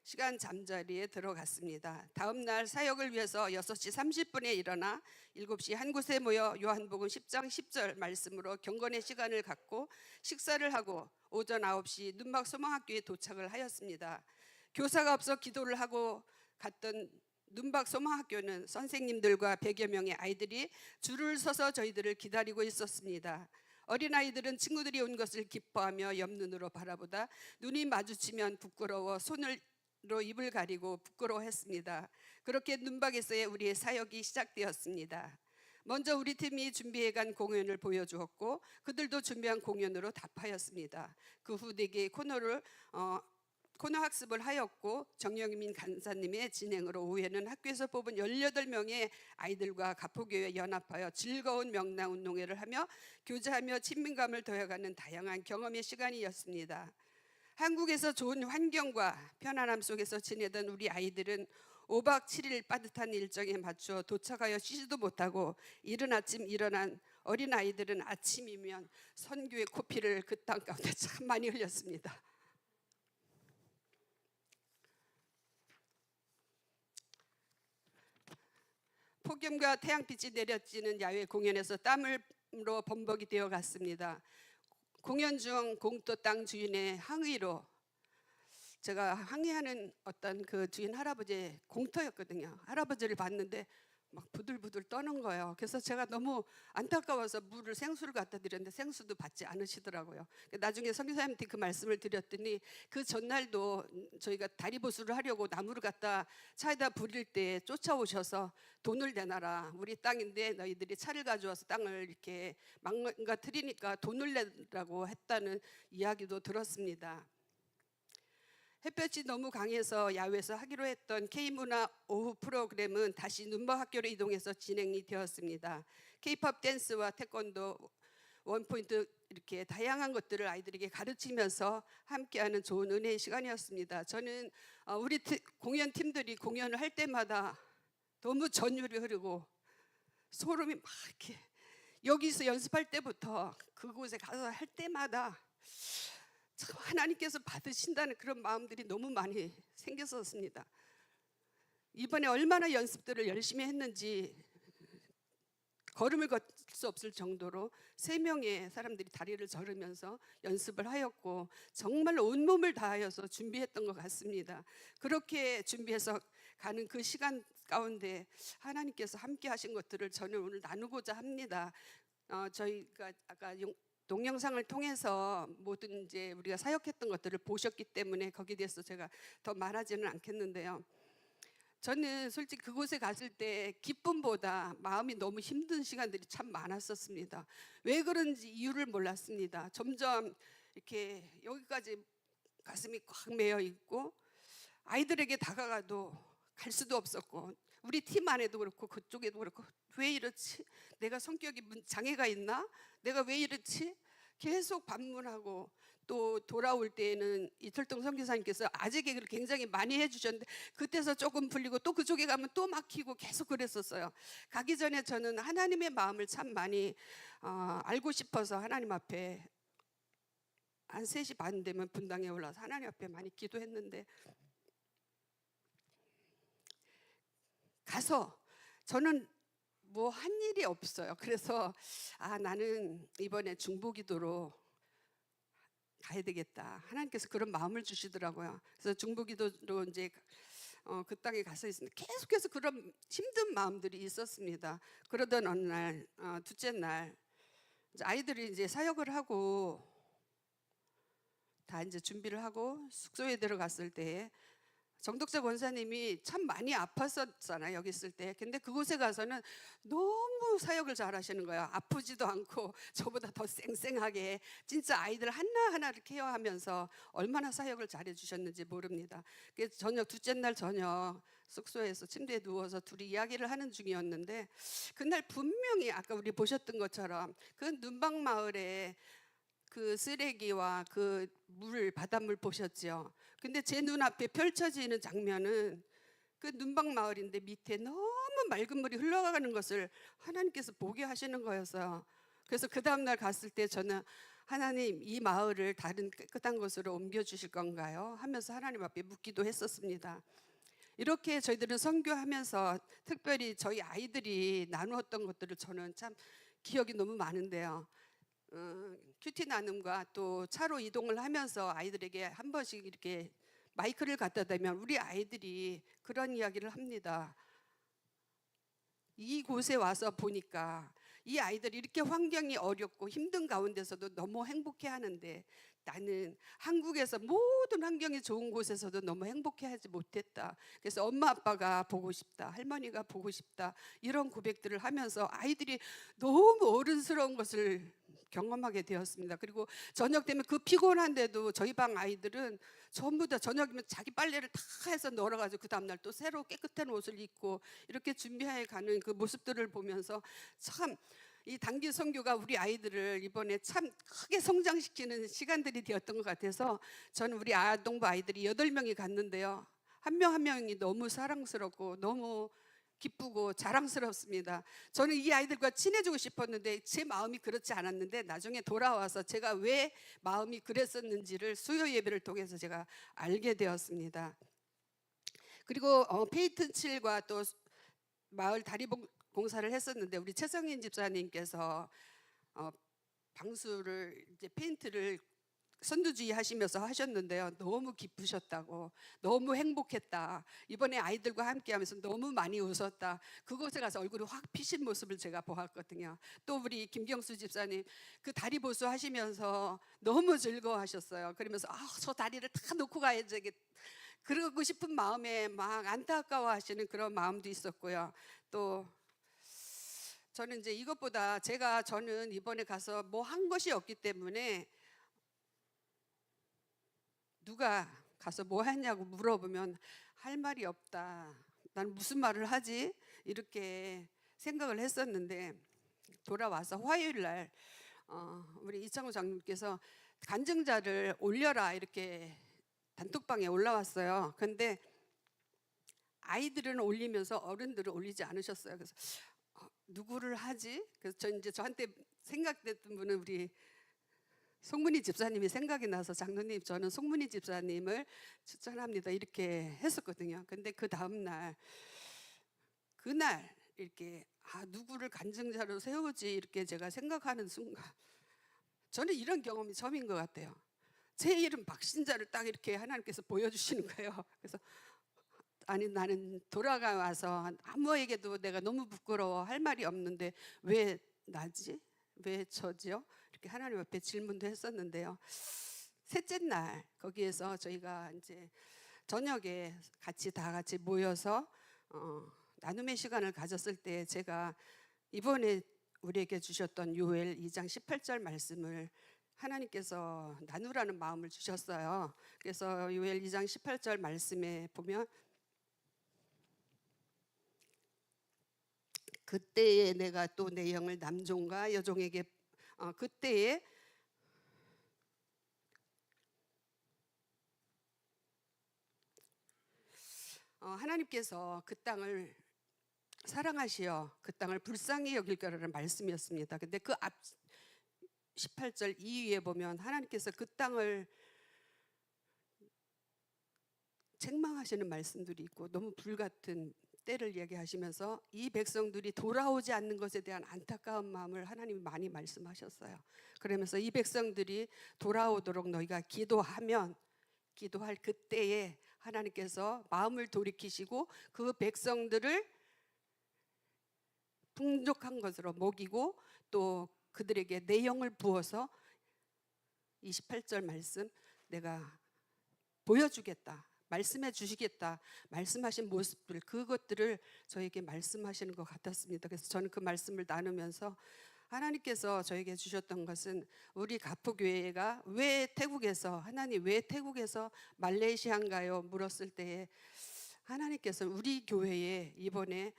시간 잠자리에 들어갔습니다. 다음 날 사역을 위해서 6시 30분에 일어나 7시 한 곳에 모여 요한복음 10장 10절 말씀으로 경건의 시간을 갖고 식사를 하고 오전 9시 눈박 소망학교에 도착을 하였습니다. 교사가 없어 기도를 하고 갔던 눈박 소망학교는 선생님들과 100여 명의 아이들이 줄을 서서 저희들을 기다리고 있었습니다. 어린아이들은 친구들이 온 것을 기뻐하며 옆눈으로 바라보다 눈이 마주치면 부끄러워 손으로 입을 가리고 부끄러워했습니다. 그렇게 눈박에서의 우리의 사역이 시작되었습니다. 먼저 우리 팀이 준비해간 공연을 보여주었고 그들도 준비한 공연으로 답하였습니다. 그 후 4개의 코너 학습을 하였고 정영민 간사님의 진행으로 오후에는 학교에서 뽑은 18명의 아이들과 가포교회 연합하여 즐거운 명랑 운동회를 하며 교제하며 친밀감을 더해가는 다양한 경험의 시간이었습니다. 한국에서 좋은 환경과 편안함 속에서 지내던 우리 아이들은 5박 7일 빠듯한 일정에 맞추어 도착하여 쉬지도 못하고 이른 아침 일어난 어린아이들은 아침이면 선교의 코피를 그 땅 가운데 참 많이 흘렸습니다. 폭염과 태양빛이 내려지는 야외 공연에서 땀으로 범벅이 되어 갔습니다. 공연 중 공터 땅 주인의 항의로 제가 항의하는 어떤 그 주인 할아버지의 공터였거든요. 할아버지를 봤는데 막 부들부들 떠는 거예요. 그래서 제가 너무 안타까워서 생수를 갖다 드렸는데 생수도 받지 않으시더라고요. 나중에 선교사님한테 그 말씀을 드렸더니 그 전날도 저희가 다리 보수를 하려고 나무를 갖다 차에다 부릴 때 쫓아오셔서 돈을 내놔라. 우리 땅인데 너희들이 차를 가져와서 땅을 이렇게 망가뜨리니까 돈을 내라고 했다는 이야기도 들었습니다. 햇볕이 너무 강해서 야외에서 하기로 했던 K문화 오후 프로그램은 다시 눈박 학교로 이동해서 진행이 되었습니다. K-팝 댄스와 태권도, 원포인트 이렇게 다양한 것들을 아이들에게 가르치면서 함께하는 좋은 은혜의 시간이었습니다. 저는 우리 공연팀들이 공연을 할 때마다 너무 전율이 흐르고 소름이 막 이렇게 여기서 연습할 때부터 그곳에 가서 할 때마다 참 하나님께서 받으신다는 그런 마음들이 너무 많이 생겼었습니다. 이번에 얼마나 연습들을 열심히 했는지 걸음을 걷을 수 없을 정도로 3명의 사람들이 다리를 저르면서 연습을 하였고 정말로 온몸을 다하여서 준비했던 것 같습니다. 그렇게 준비해서 가는 그 시간 가운데 하나님께서 함께 하신 것들을 저는 오늘 나누고자 합니다. 저희가 아까 동영상을 통해서 모든 이제 우리가 사역했던 것들을 보셨기 때문에 거기에 대해서 제가 더 말하지는 않겠는데요. 저는 솔직히 그곳에 갔을 때 기쁨보다 마음이 너무 힘든 시간들이 참 많았었습니다. 왜 그런지 이유를 몰랐습니다. 점점 이렇게 여기까지 가슴이 꽉 메어 있고 아이들에게 다가가도 갈 수도 없었고 우리 팀 안에도 그렇고 그쪽에도 그렇고 왜 이렇지? 내가 성격이 장애가 있나? 내가 왜 이렇지? 계속 반문하고 또 돌아올 때에는 이철동 선교사님께서 아재 개그를 굉장히 많이 해주셨는데 그때서 조금 풀리고 또 그쪽에 가면 또 막히고 계속 그랬었어요. 가기 전에 저는 하나님의 마음을 참 많이 알고 싶어서 하나님 앞에 한 3시 반 되면 분당에 올라서 하나님 앞에 많이 기도했는데 가서 저는 뭐 한 일이 없어요. 그래서 나는 이번에 중보기도로 가야 되겠다. 하나님께서 그런 마음을 주시더라고요. 그래서 중보기도로 이제 그 땅에 가서 있습니다. 계속해서 그런 힘든 마음들이 있었습니다. 그러던 어느 날 둘째 날 이제 아이들이 이제 사역을 하고 다 이제 준비를 하고 숙소에 들어갔을 때 정덕자 권사님이 참 많이 아팠었잖아요. 여기 있을 때. 근데 그곳에 가서는 너무 사역을 잘하시는 거예요. 아프지도 않고 저보다 더 쌩쌩하게 진짜 아이들 하나하나를 케어하면서 얼마나 사역을 잘해주셨는지 모릅니다. 그래서 둘째 날 저녁 숙소에서 침대에 누워서 둘이 이야기를 하는 중이었는데 그날 분명히 아까 우리 보셨던 것처럼 그 눈방 마을에 그 쓰레기와 그 바닷물 보셨죠? 근데 제 눈앞에 펼쳐지는 장면은 그 눈방 마을인데 밑에 너무 맑은 물이 흘러가는 것을 하나님께서 보게 하시는 거였어요. 그래서 그 다음날 갔을 때 저는 하나님 이 마을을 다른 깨끗한 곳으로 옮겨주실 건가요? 하면서 하나님 앞에 묻기도 했었습니다. 이렇게 저희들은 선교하면서 특별히 저희 아이들이 나누었던 것들을 저는 참 기억이 너무 많은데요. 큐티 나눔과 또 차로 이동을 하면서 아이들에게 한 번씩 이렇게 마이크를 갖다 대면 우리 아이들이 그런 이야기를 합니다. 이곳에 와서 보니까 이 아이들이 이렇게 환경이 어렵고 힘든 가운데서도 너무 행복해 하는데 나는 한국에서 모든 환경이 좋은 곳에서도 너무 행복해하지 못했다. 그래서 엄마 아빠가 보고 싶다, 할머니가 보고 싶다 이런 고백들을 하면서 아이들이 너무 어른스러운 것을 경험하게 되었습니다. 그리고 저녁 되면 그 피곤한데도 저희 방 아이들은 전부 다 저녁이면 자기 빨래를 다 해서 널어가지고 그 다음날 또 새로 깨끗한 옷을 입고 이렇게 준비해 가는 그 모습들을 보면서 참 이 단기 선교가 우리 아이들을 이번에 참 크게 성장시키는 시간들이 되었던 것 같아서 저는 우리 아동부 아이들이 8명이 갔는데요. 한 명 한 명이 너무 사랑스럽고 너무 기쁘고 자랑스럽습니다. 저는 이 아이들과 친해지고 싶었는데 제 마음이 그렇지 않았는데 나중에 돌아와서 제가 왜 마음이 그랬었는지를 수요 예배를 통해서 제가 알게 되었습니다. 그리고 페이튼 7과 또 마을 다리 공사를 했었는데 우리 최성인 집사님께서 방수를 이제 페인트를 선두주의 하시면서 하셨는데요. 너무 기쁘셨다고, 너무 행복했다. 이번에 아이들과 함께 하면서 너무 많이 웃었다. 그곳에 가서 얼굴이 확 피신 모습을 제가 보았거든요. 또 우리 김경수 집사님 그 다리 보수 하시면서 너무 즐거워하셨어요. 그러면서 저 다리를 다 놓고 가야 되겠다. 그러고 싶은 마음에 막 안타까워하시는 그런 마음도 있었고요. 또 저는 이제 이것보다 저는 이번에 가서 뭐 한 것이 없기 때문에 누가 가서 뭐 했냐고 물어보면 할 말이 없다. 난 무슨 말을 하지? 이렇게 생각을 했었는데 돌아와서 화요일 날 우리 이창호 장님께서 간증자를 올려라 이렇게 단톡방에 올라왔어요. 근데 아이들은 올리면서 어른들은 올리지 않으셨어요. 그래서 누구를 하지? 그래서 저한테 생각됐던 분은 우리 송문희 집사님이 생각이 나서 장로님 저는 송문희 집사님을 추천합니다 이렇게 했었거든요. 근데 그 다음 날 그날 이렇게 누구를 간증자로 세우지 이렇게 제가 생각하는 순간 저는 이런 경험이 처음인 것 같아요. 제 이름 박신자를 딱 이렇게 하나님께서 보여주시는 거예요. 그래서 아니 나는 돌아가서 아무에게도 내가 너무 부끄러워 할 말이 없는데 왜 나지? 왜 저지요? 이렇게 하나님 앞에 질문도 했었는데요. 셋째 날 거기에서 저희가 이제 저녁에 다 같이 모여서 나눔의 시간을 가졌을 때 제가 이번에 우리에게 주셨던 요엘 2장 18절 말씀을 하나님께서 나누라는 마음을 주셨어요. 그래서 요엘 2장 18절 말씀에 보면 그때에 내가 또 내 영을 남종과 여종에게 그때에 하나님께서 그 땅을 사랑하시어 그 땅을 불쌍히 여길 거라는 말씀이었습니다. 근데 그 앞 18절 이후에 보면 하나님께서 그 땅을 책망하시는 말씀들이 있고 너무 불같은 때를 얘기하시면서 이 백성들이 돌아오지 않는 것에 대한 안타까운 마음을 하나님이 많이 말씀하셨어요. 그러면서 이 백성들이 돌아오도록 너희가 기도할 그때에 하나님께서 마음을 돌이키시고 그 백성들을 풍족한 것으로 먹이고 또 그들에게 내 영을 부어서 28절 말씀 내가 보여주겠다. 말씀해 주시겠다. 말씀하신 모습들 그것들을 저에게 말씀하시는 것 같았습니다. 그래서 저는 그 말씀을 나누면서 하나님께서 저에게 주셨던 것은 우리 가포교회가 하나님 왜 태국에서 말레이시아인가요? 물었을 때에 하나님께서 우리 교회에 이번에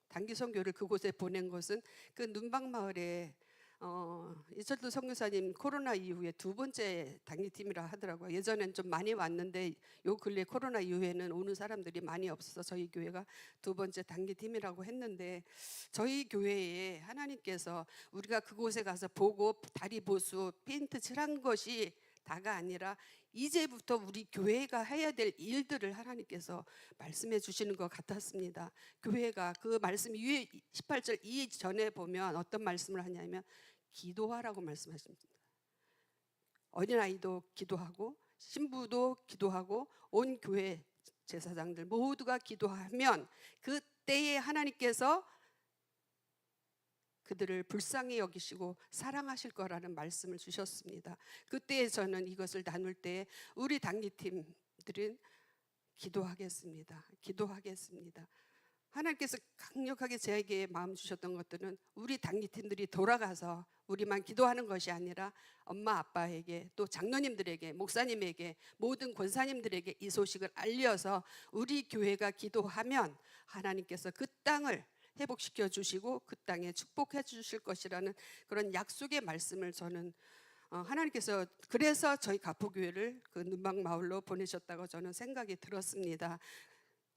단기 선교를 그곳에 보낸 것은 그 눈방마을에 이철도 선교사님 코로나 이후에 두 번째 단기팀이라 하더라고요. 예전엔 좀 많이 왔는데 요 근래 코로나 이후에는 오는 사람들이 많이 없어서 저희 교회가 두 번째 단기팀이라고 했는데 저희 교회에 하나님께서 우리가 그곳에 가서 보고 다리 보수 페인트 칠한 것이 다가 아니라 이제부터 우리 교회가 해야 될 일들을 하나님께서 말씀해 주시는 것 같았습니다. 교회가 그 말씀 위에 18절 이전에 보면 어떤 말씀을 하냐면 기도하라고 말씀하십니다. 어린아이도 기도하고 신부도 기도하고 온 교회 제사장들 모두가 기도하면 그때에 하나님께서 그들을 불쌍히 여기시고 사랑하실 거라는 말씀을 주셨습니다. 그때 저는 이것을 나눌 때 우리 단기팀들은 기도하겠습니다. 하나님께서 강력하게 저에게 마음 주셨던 것들은 우리 단기팀들이 돌아가서 우리만 기도하는 것이 아니라 엄마 아빠에게 또 장로님들에게 목사님에게 모든 권사님들에게 이 소식을 알려서 우리 교회가 기도하면 하나님께서 그 땅을 회복시켜 주시고 그 땅에 축복해 주실 것이라는 그런 약속의 말씀을 저는 하나님께서 그래서 저희 가포교회를 그 눈방마을로 보내셨다고 저는 생각이 들었습니다.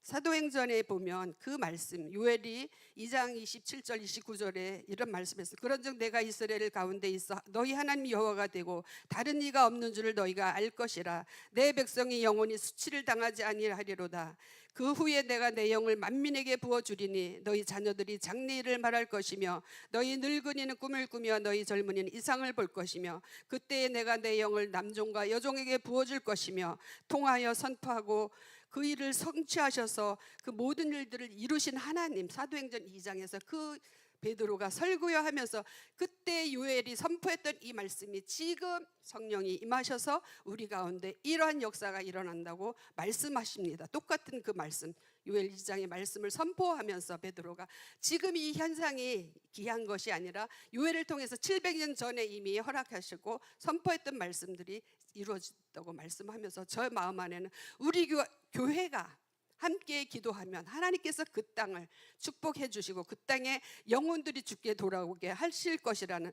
사도행전에 보면 그 말씀 요엘이 2장 27절 29절에 이런 말씀했어요. 그런즉 내가 이스라엘 가운데 있어 너희 하나님 여호와가 되고 다른 이가 없는 줄을 너희가 알 것이라. 내 백성이 영원히 수치를 당하지 아니하리로다. 그 후에 내가 내 영을 만민에게 부어주리니 너희 자녀들이 장래일을 말할 것이며 너희 늙은이는 꿈을 꾸며 너희 젊은이는 이상을 볼 것이며 그때에 내가 내 영을 남종과 여종에게 부어줄 것이며 통하여 선포하고 그 일을 성취하셔서 그 모든 일들을 이루신 하나님. 사도행전 2장에서 그 베드로가 설교여 하면서 그때 요엘이 선포했던 이 말씀이 지금 성령이 임하셔서 우리 가운데 이러한 역사가 일어난다고 말씀하십니다. 똑같은 그 말씀 요엘 2장의 말씀을 선포하면서 베드로가 지금 이 현상이 기한 것이 아니라 요엘을 통해서 700년 전에 이미 허락하시고 선포했던 말씀들이 이루어졌다고 말씀하면서 저 마음 안에는 우리 교회가 함께 기도하면 하나님께서 그 땅을 축복해 주시고 그 땅에 영혼들이 주께 돌아오게 하실 것이라는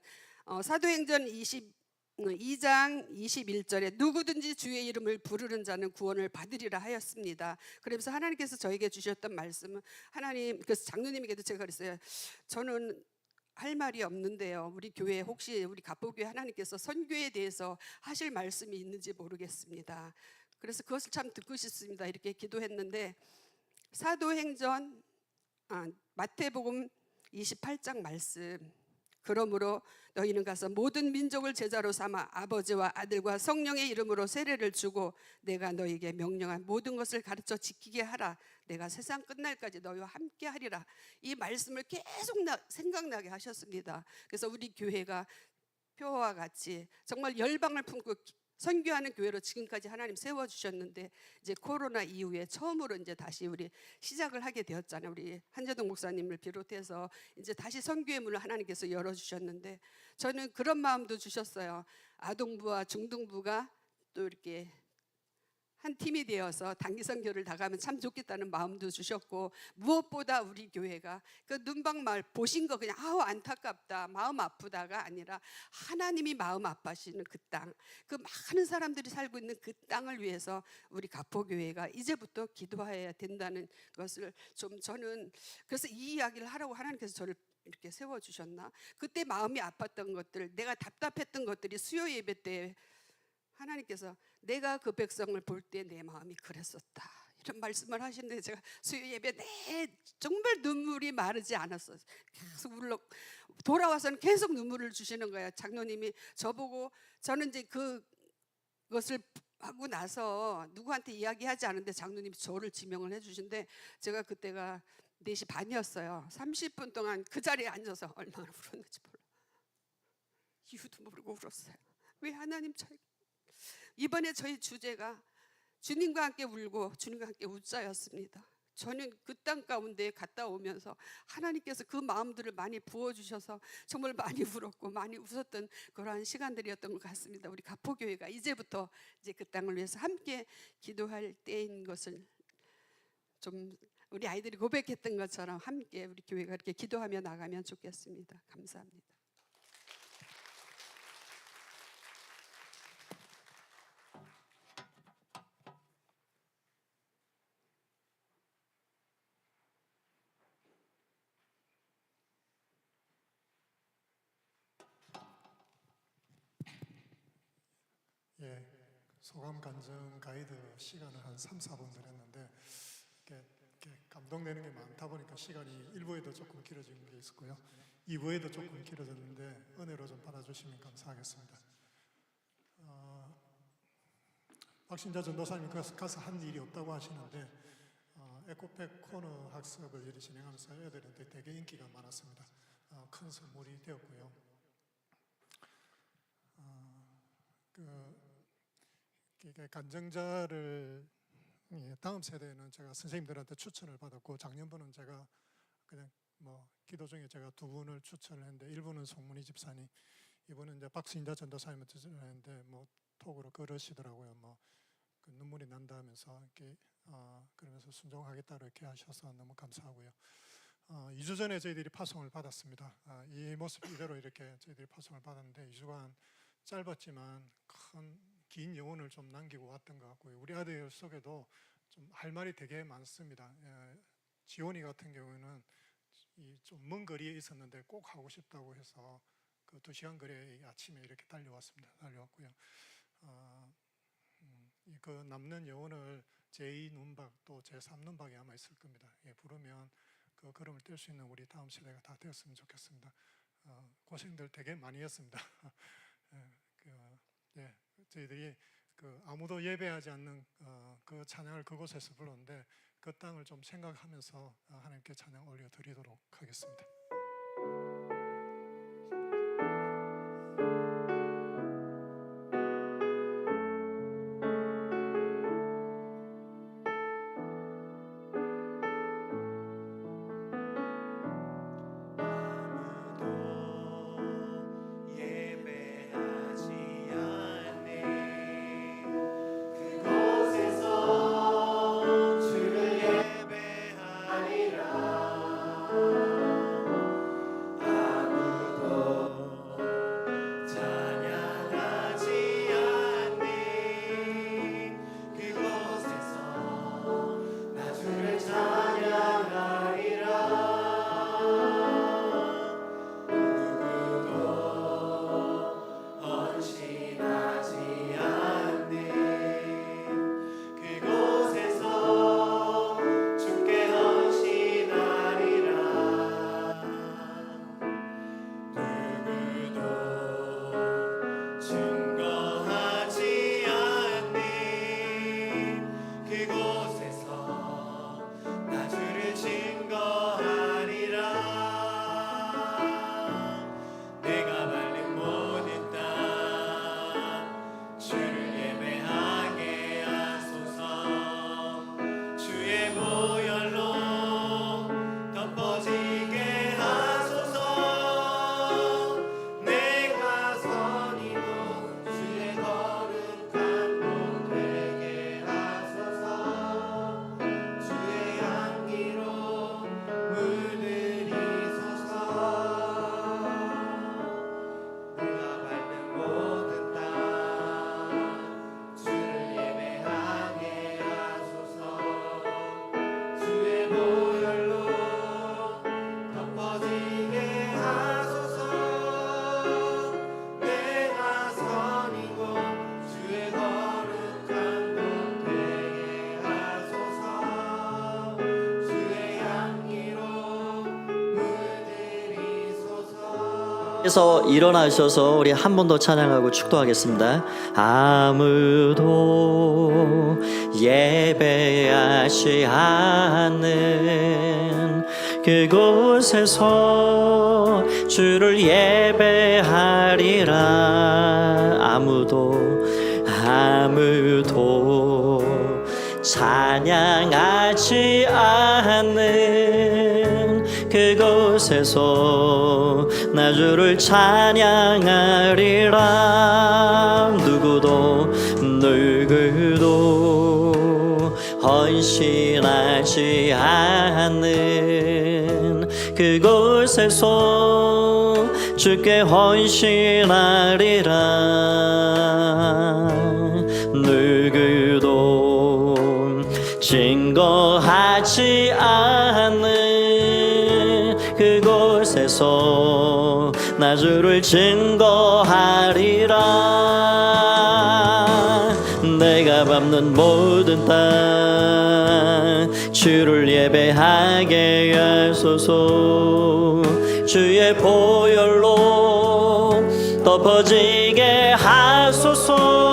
사도행전 2장 21절에 누구든지 주의 이름을 부르는 자는 구원을 받으리라 하였습니다. 그러면서 하나님께서 저에게 주셨던 말씀은, 하나님, 그래서 장로님에게도 제가 그랬어요. 저는 할 말이 없는데요, 우리 교회 혹시 우리 갑보교회 하나님께서 선교에 대해서 하실 말씀이 있는지 모르겠습니다. 그래서 그것을 참 듣고 싶습니다. 이렇게 기도했는데 사도행전 마태복음 28장 말씀, 그러므로 너희는 가서 모든 민족을 제자로 삼아 아버지와 아들과 성령의 이름으로 세례를 주고 내가 너희에게 명령한 모든 것을 가르쳐 지키게 하라. 내가 세상 끝날까지 너희와 함께 하리라. 이 말씀을 계속 생각나게 하셨습니다. 그래서 우리 교회가 표와 같이 정말 열방을 품고 선교하는 교회로 지금까지 하나님 세워주셨는데, 이제 코로나 이후에 처음으로 이제 다시 우리 시작을 하게 되었잖아요. 우리 한재동 목사님을 비롯해서 이제 다시 선교의 문을 하나님께서 열어주셨는데, 저는 그런 마음도 주셨어요. 아동부와 중등부가 또 이렇게 한 팀이 되어서 단기 선교를 나가면 참 좋겠다는 마음도 주셨고, 무엇보다 우리 교회가 그 눈방말 보신 거 그냥 안타깝다, 마음 아프다가 아니라 하나님이 마음 아파하시는 그 땅, 그 많은 사람들이 살고 있는 그 땅을 위해서 우리 가포교회가 이제부터 기도해야 된다는 것을 좀, 저는 그래서 이 이야기를 하라고 하나님께서 저를 이렇게 세워주셨나. 그때 마음이 아팠던 것들, 내가 답답했던 것들이 수요 예배 때 하나님께서 내가 그 백성을 볼 때 내 마음이 그랬었다, 이런 말씀을 하시는데, 제가 수요 예배 정말 눈물이 마르지 않았어요. 계속 돌아와서는 계속 눈물을 주시는 거예요. 장로님이 저보고, 저는 이제 그것을 하고 나서 누구한테 이야기하지 않은데 장로님이 저를 지명을 해주신데, 제가 그때가 4시 반이었어요. 30분 동안 그 자리에 앉아서 얼마나 울었는지 몰라, 이유도 모르고 울었어요. 왜 하나님 저에게. 이번에 저희 주제가 주님과 함께 울고 주님과 함께 웃자였습니다. 저는 그 땅 가운데 갔다 오면서 하나님께서 그 마음들을 많이 부어주셔서 정말 많이 울었고 많이 웃었던 그러한 시간들이었던 것 같습니다. 우리 가포교회가 이제부터 이제 그 땅을 위해서 함께 기도할 때인 것을 좀, 우리 아이들이 고백했던 것처럼 함께 우리 교회가 이렇게 기도하며 나가면 좋겠습니다. 감사합니다. 예, 소감 간증 가이드 시간을 한 3, 4분 드렸는데 이렇게 감동되는 게 많다 보니까 시간이 1부에도 조금 길어진 게 있었고요, 2부에도 조금 길어졌는데 은혜로 좀 받아주시면 감사하겠습니다. 박신자 전도사님이 가서 한 일이 없다고 하시는데, 에코백 코너 학습을 이리 진행하면서 애들한테 되게 인기가 많았습니다. 큰 선물이 되었고요. 간증자를 다음 세대는 제가 선생님들한테 추천을 받았고, 작년부는 제가 그냥 기도 중에 제가 2분을 추천을 했는데, 1분은 송문희 집사님, 이분은 이제 박신자 전도사님한테 추천을 했는데 톡으로 그러시더라고요. 그 눈물이 난다면서 이렇게 그러면서 순종하겠다 이렇게 하셔서 너무 감사하고요. 2주 전에 저희들이 파송을 받았습니다. 이 모습 이대로 이렇게 저희들이 파송을 받았는데, 2주간 짧았지만 긴 여운을 좀 남기고 왔던 것 같고요. 우리 아들 속에도 좀 할 말이 되게 많습니다. 지원이 같은 경우에는 좀 먼 거리에 있었는데 꼭 하고 싶다고 해서 그 2시간 거리에 아침에 이렇게 달려왔고요. 그 남는 여운을 제2눈박 또 제3눈박이 아마 있을 겁니다. 부르면 그 걸음을 뗄 수 있는 우리 다음 세대가 다 되었으면 좋겠습니다. 고생들 되게 많이 했습니다. 저희들이 아무도 예배하지 않는 그 찬양을 그곳에서 불렀는데, 그 땅을 좀 생각하면서 하나님께 찬양 올려드리도록 하겠습니다. 주를 예배하리라. 자리에서 일어나셔서 우리 한 번 더 찬양하고 축도하겠습니다. 아무도 예배하지 않는 그곳에서 주를 예배하리라. 아무도 찬양하지 않는 그곳에서 나 주를 찬양하리라. 누구도 헌신하지 않는 그곳에서 주께 헌신하리라. 누구도 증거하지 않는 그곳에서 나 주를 증거하리라. 내가 밟는 모든 땅 주를 예배하게 하소서. 주의 보혈로 덮어지게 하소서.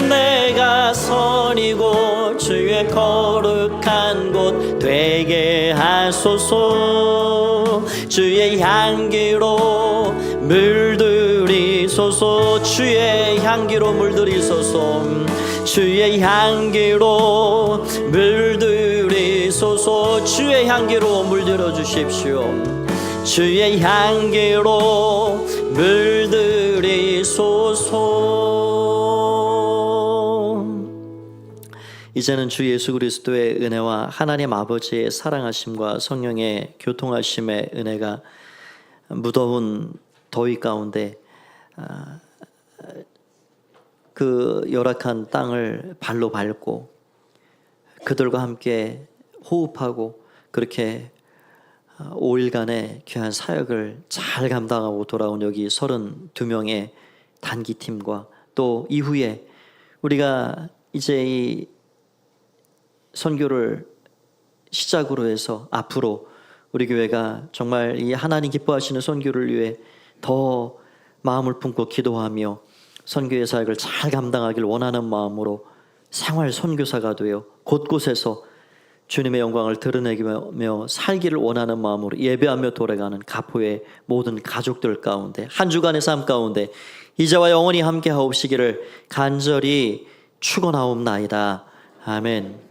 내가 선이고 주의 거룩한 곳 되게 하소서. 주의 향기로 물들이소서. 주의 향기로 물들이소서. 주의 향기로 물들이소서. 주의 향기로 물들어 주십시오. 주의 향기로 물들이소서. 이제는 주 예수 그리스도의 은혜와 하나님 아버지의 사랑하심과 성령의 교통하심의 은혜가 무더운 더위 가운데 그 열악한 땅을 발로 밟고 그들과 함께 호흡하고 그렇게 5일간의 귀한 사역을 잘 감당하고 돌아온 여기 32명의 단기팀과 또 이후에 우리가 이제 이 선교를 시작으로 해서 앞으로 우리 교회가 정말 이 하나님 기뻐하시는 선교를 위해 더 마음을 품고 기도하며 선교의 사역을 잘 감당하길 원하는 마음으로 생활 선교사가 되어 곳곳에서 주님의 영광을 드러내며 살기를 원하는 마음으로 예배하며 돌아가는 가포의 모든 가족들 가운데 한 주간의 삶 가운데 이제와 영원히 함께 하옵시기를 간절히 축원하옵나이다. 아멘.